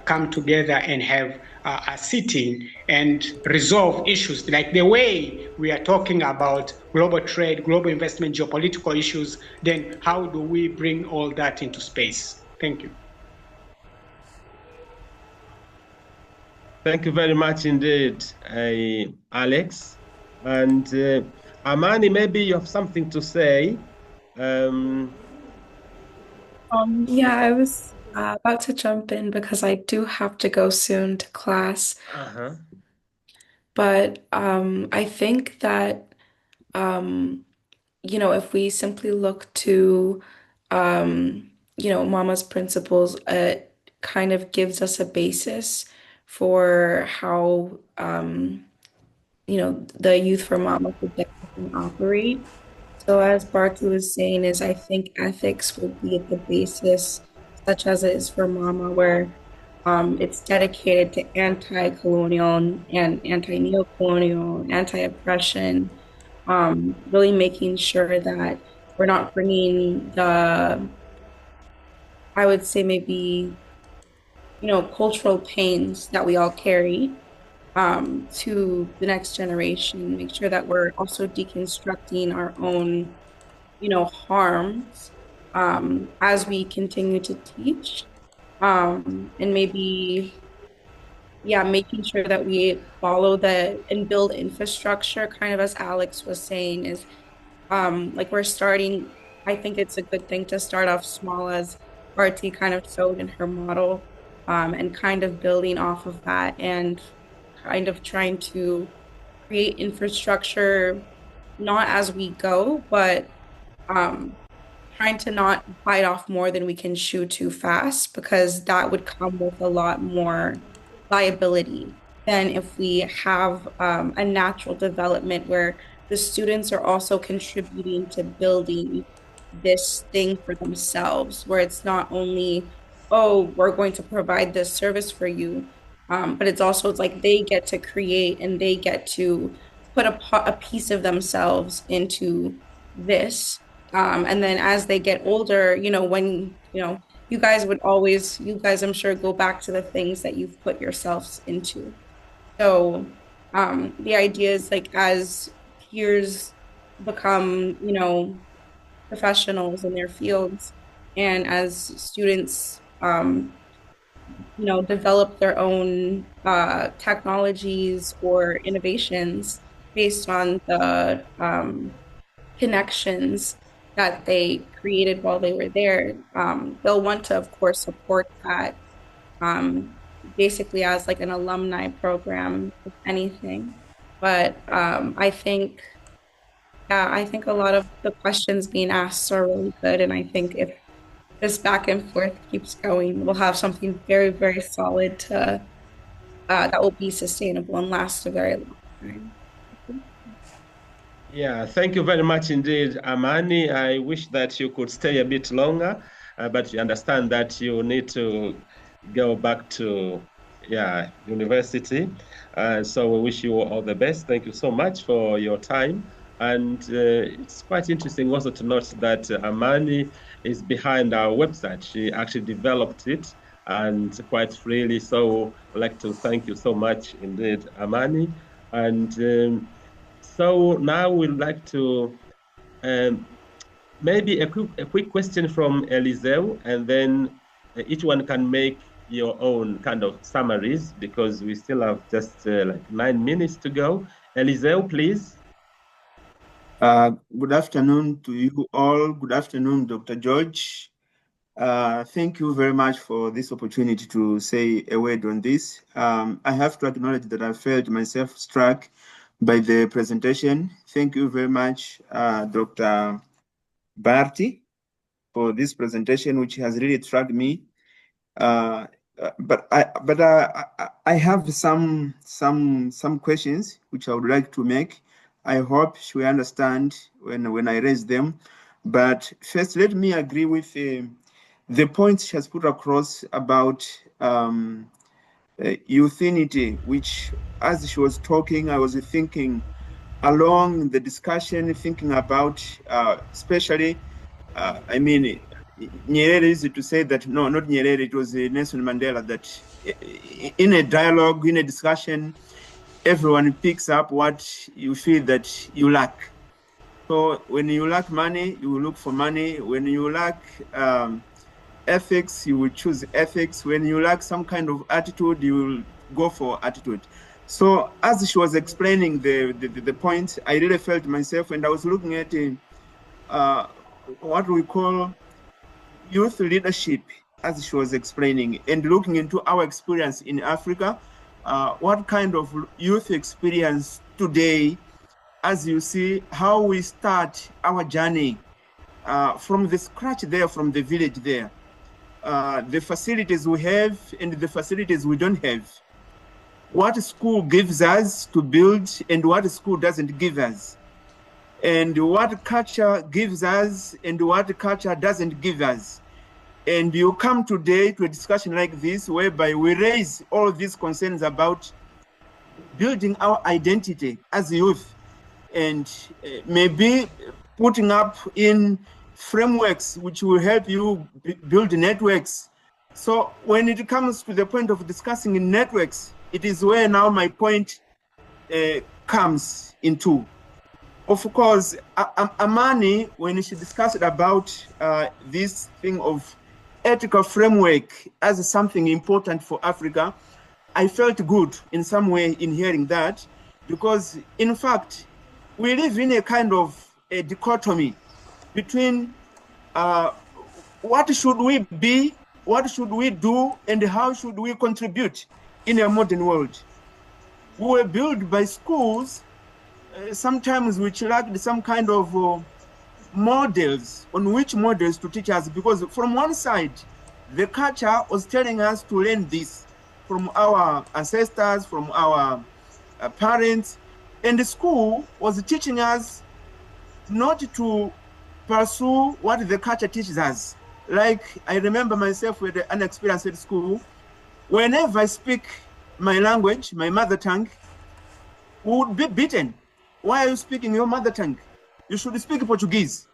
come together and have a sitting and resolve issues like the way we are talking about global trade, global investment, geopolitical issues? Then how do we bring all that into space? Thank you. Thank you very much indeed, Alex. And Amani, maybe you have something to say. Yeah, I was about to jump in because I do have to go soon to class. But I think that, if we simply look to, Mama's principles, it kind of gives us a basis for how, the Youth for Mama could definitely operate. So as Bharti was saying, is I think ethics would be at the basis, such as it is for Mama, where it's dedicated to anti-colonial and anti-neocolonial, anti-oppression, really making sure that we're not bringing the, I would say maybe, cultural pains that we all carry to the next generation. Make sure that we're also deconstructing our own, harms as we continue to teach. And maybe, yeah, making sure that we follow and build infrastructure, kind of as Alex was saying, is like we're starting, I think it's a good thing to start off small, as Bharti kind of showed in her model, and kind of building off of that and kind of trying to create infrastructure, not as we go, but um, trying to not bite off more than we can chew too fast, because that would come with a lot more liability than if we have a natural development where the students are also contributing to building this thing for themselves, where it's not only, oh, we're going to provide this service for you, but it's like they get to create and they get to put a piece of themselves into this. And then as they get older, when, you guys, I'm sure, go back to the things that you've put yourselves into. So the idea is like as peers become, professionals in their fields, and as students, develop their own technologies or innovations based on the connections that they created while they were there, they'll want to, of course, support that basically as like an alumni program, if anything. But I think a lot of the questions being asked are really good. And I think if this back and forth keeps going, we'll have something very, very solid that will be sustainable and last a very long time. Yeah, thank you very much indeed, Amani. I wish that you could stay a bit longer, but you understand that you need to go back to university. So we wish you all the best. Thank you so much for your time. And it's quite interesting also to note that Amani is behind our website. She actually developed it and quite freely. So I'd like to thank you so much indeed, Amani. And so now we'd like to maybe a quick question from Eliseu, and then each one can make your own kind of summaries, because we still have just like 9 minutes to go. Eliseu, please. Good afternoon to you all. Good afternoon, Dr. George. Thank you very much for this opportunity to say a word on this. I have to acknowledge that I felt myself struck by the presentation. Thank you very much, Dr. Bharti, for this presentation, which has really struck me. But I have some questions which I would like to make. I hope she will understand when I raise them. But first, let me agree with the points she has put across about youthunity, which, as she was talking, I was thinking along the discussion, thinking about especially, Nyerere used to say that, no, not Nyerere, it was Nelson Mandela, that in a dialogue, in a discussion, everyone picks up what you feel that you lack. So when you lack money, you will look for money. When you lack ethics, you will choose ethics. When you lack some kind of attitude, you will go for attitude. So as she was explaining the point, I really felt myself, and I was looking at what we call youth leadership, as she was explaining, and looking into our experience in Africa. What kind of youth experience today, as you see, how we start our journey from the scratch there, from the village there, the facilities we have and the facilities we don't have, what school gives us to build and what school doesn't give us, and what culture gives us and what culture doesn't give us. And you come today to a discussion like this, whereby we raise all these concerns about building our identity as youth. and maybe putting up in frameworks which will help you build networks. So when it comes to the point of discussing in networks, it is where now my point comes into. Of course, Amani, when she discussed about this thing of ethical framework as something important for Africa, I felt good in some way in hearing that, because in fact, we live in a kind of a dichotomy between what should we be, what should we do, and how should we contribute in a modern world. We were built by schools, sometimes which lacked some kind of models, on which models to teach us, because from one side, the culture was telling us to learn this from our ancestors, from our parents, and the school was teaching us not to pursue what the culture teaches us. Like, I remember myself with an experience at school. Whenever I speak my language, my mother tongue, we would be beaten. Why are you speaking your mother tongue? You should speak Portuguese.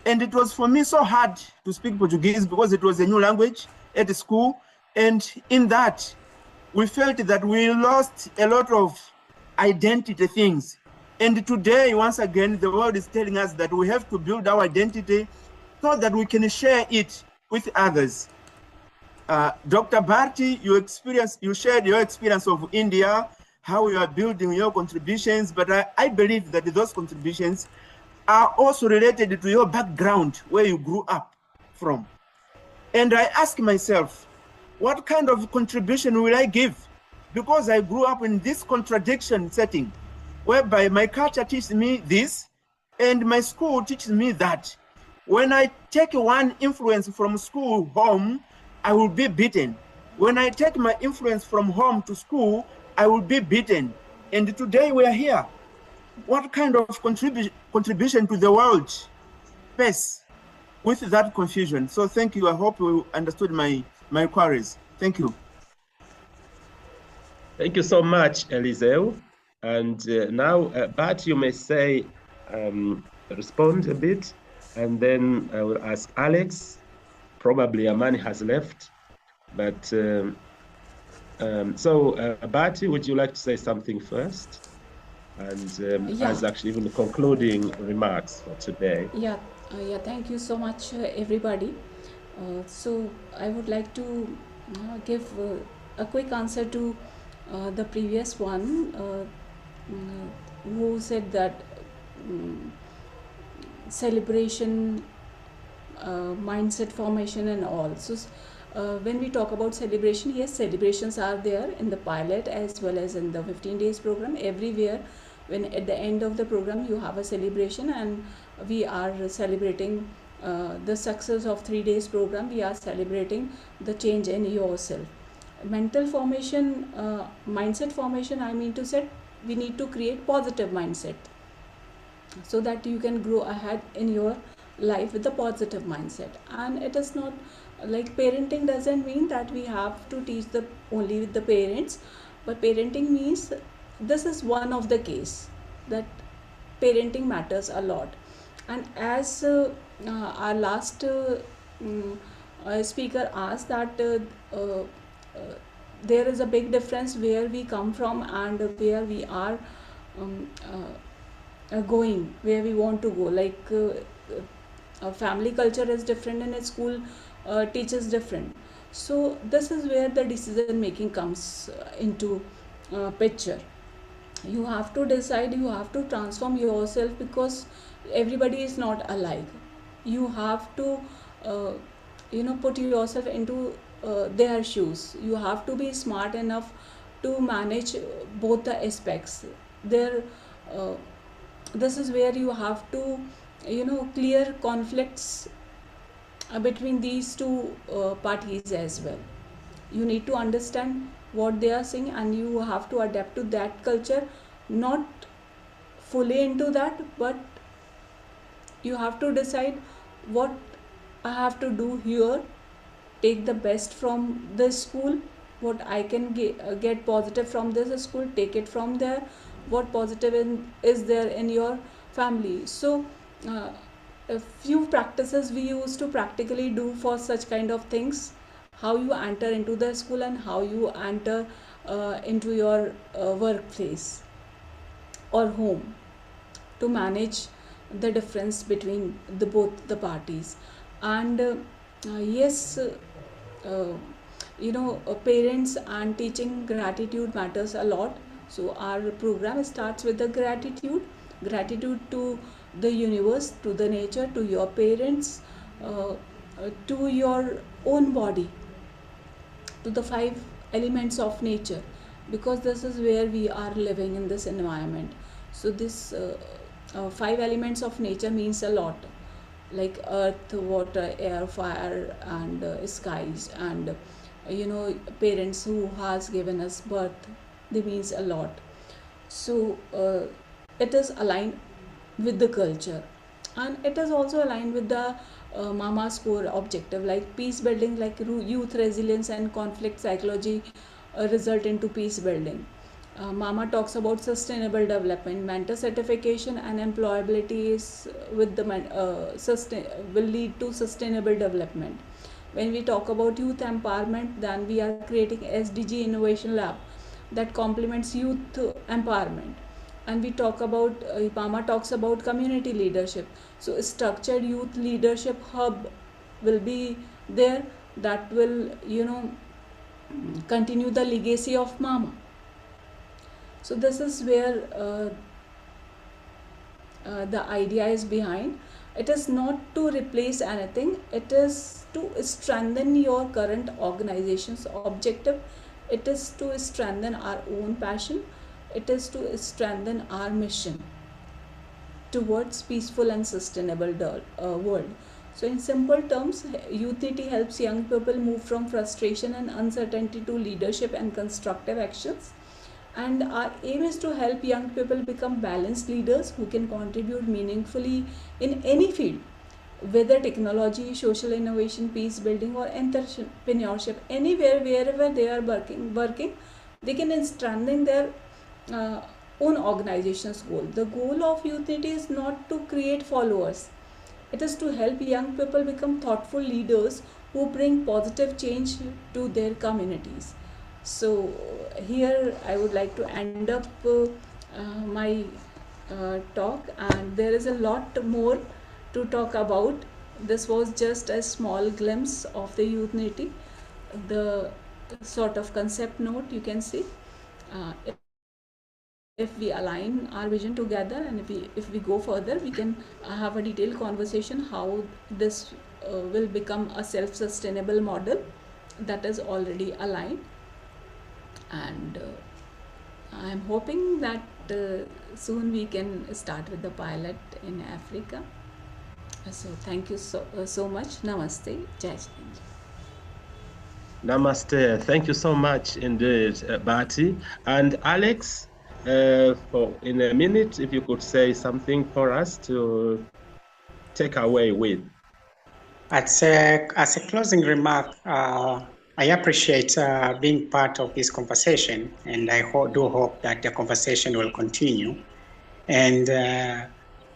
And it was for me so hard to speak Portuguese because it was a new language at the school. And in that, we felt that we lost a lot of identity things. And today, once again, the world is telling us that we have to build our identity so that we can share it with others. Dr. Bharti, you shared your experience of India, how you are building your contributions, but I believe that those contributions are also related to your background, where you grew up from. And I ask myself, what kind of contribution will I give? Because I grew up in this contradiction setting, whereby my culture teaches me this, and my school teaches me that. When I take one influence from school home, I will be beaten. When I take my influence from home to school, I will be beaten. And today we are here. What kind of contribution to the world face with that confusion? So thank you. I hope you understood my queries. Thank you. Thank you so much, Eliseo. And now, Bart, you may say, respond a bit, and then I will ask Alex. Probably Amani has left, but so Bharti, would you like to say something first? And as actually even the concluding remarks for today. Yeah, thank you so much, everybody. So I would like to give a quick answer to the previous one who said that celebration, mindset formation and all. So when we talk about celebration, yes, celebrations are there in the pilot as well as in the 15 days program. Everywhere, when at the end of the program you have a celebration, and we are celebrating the success of 3 days program. We are celebrating the change in yourself. Mental formation, mindset formation, I mean to say, we need to create positive mindset so that you can grow ahead in your life with a positive mindset. And it is not like parenting doesn't mean that we have to teach only with the parents, but parenting means this is one of the case that parenting matters a lot. And as our last speaker asked that there is a big difference where we come from and where we are going, where we want to go. Like family culture is different and a school teaches different. So this is where the decision making comes into picture. You have to decide, you have to transform yourself, because everybody is not alike. You have to put yourself into their shoes. You have to be smart enough to manage both the aspects. This is where you have to clear conflicts between these two parties as well. You need to understand what they are saying, and you have to adapt to that culture, not fully into that, but you have to decide what I have to do here, take the best from this school, what I can get positive from this school, take it from there, what positive is there in your family. So a few practices we used to practically do for such kind of things: how you enter into the school and how you enter into your workplace or home, to manage the difference between the both the parties. And yes, parents and teaching gratitude matters a lot. So our program starts with the gratitude to the universe, to the nature, to your parents, to your own body, to the 5 elements of nature, because this is where we are living in this environment. So this 5 elements of nature means a lot, like earth, water, air, fire, and skies. And parents who has given us birth, they means a lot. So it is aligned with the culture, and it is also aligned with the mama's core objective, like peace building, like youth resilience and conflict psychology result into peace building. Mama talks about sustainable development, mentor certification and employability is with the will lead to sustainable development. When we talk about youth empowerment, then we are creating SDG Innovation Lab that complements youth empowerment. And we talk about Mama talks about community leadership. So a structured youth leadership hub will be there that will continue the legacy of Mama. So this is where the idea is behind. It is not to replace anything, it is to strengthen your current organization's objective. It is to strengthen our own passion. It is to strengthen our mission towards peaceful and sustainable world. So in simple terms, Unity helps young people move from frustration and uncertainty to leadership and constructive actions. And our aim is to help young people become balanced leaders who can contribute meaningfully in any field, whether technology, social innovation, peace building, or entrepreneurship. Anywhere, wherever they are working, they can strengthen their own organization's goal. The goal of Unity is not to create followers. It is to help young people become thoughtful leaders who bring positive change to their communities. So here I would like to end up my talk, and there is a lot more to talk about. This was just a small glimpse of the Unity, the sort of concept note you can see. If we align our vision together, and if we go further, we can have a detailed conversation how this will become a self-sustainable model that is already aligned. And I am hoping that soon we can start with the pilot in Africa. So thank you so much. Namaste. Jai Jain. Namaste. Thank you so much indeed, Bharti. And Alex, in a minute, if you could say something for us to take away with. As a closing remark, I appreciate being part of this conversation, and I do hope that the conversation will continue. And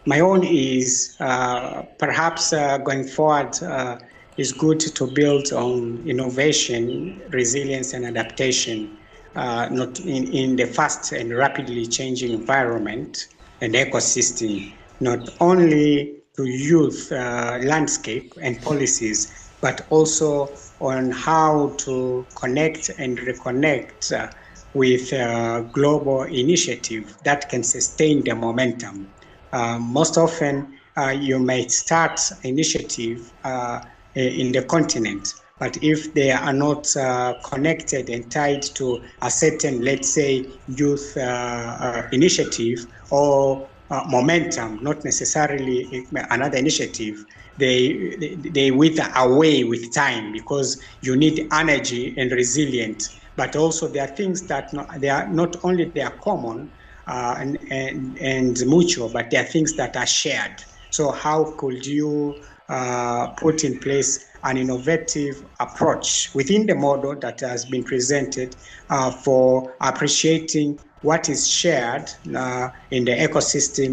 my own is perhaps going forward is good to build on innovation, resilience, and adaptation, not in the fast and rapidly changing environment and ecosystem, not only to youth landscape and policies, but also on how to connect and reconnect with global initiative that can sustain the momentum. Most often, you may start initiative in the continent, but if they are not connected and tied to a certain, let's say, youth initiative or momentum, not necessarily another initiative, they wither away with time, because you need energy and resilience. But also there are things that they are not only they are common and mutual, but there are things that are shared. So how could you put in place an innovative approach within the model that has been presented for appreciating what is shared in the ecosystem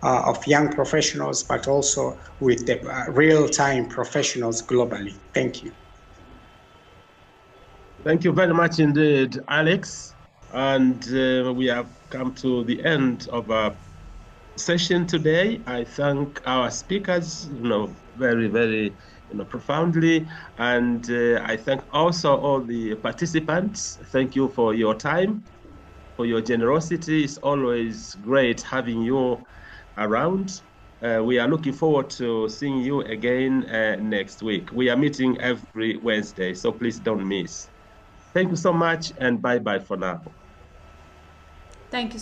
of young professionals, but also with the real-time professionals globally. Thank you. Thank you very much indeed, Alex. And we have come to the end of our session today. I thank our speakers, very, very, profoundly. And I thank also all the participants. Thank you for your time, for your generosity. It's always great having you around. We are looking forward to seeing you again next week. We are meeting every Wednesday, so please don't miss. Thank you so much, and bye-bye for now. Thank you.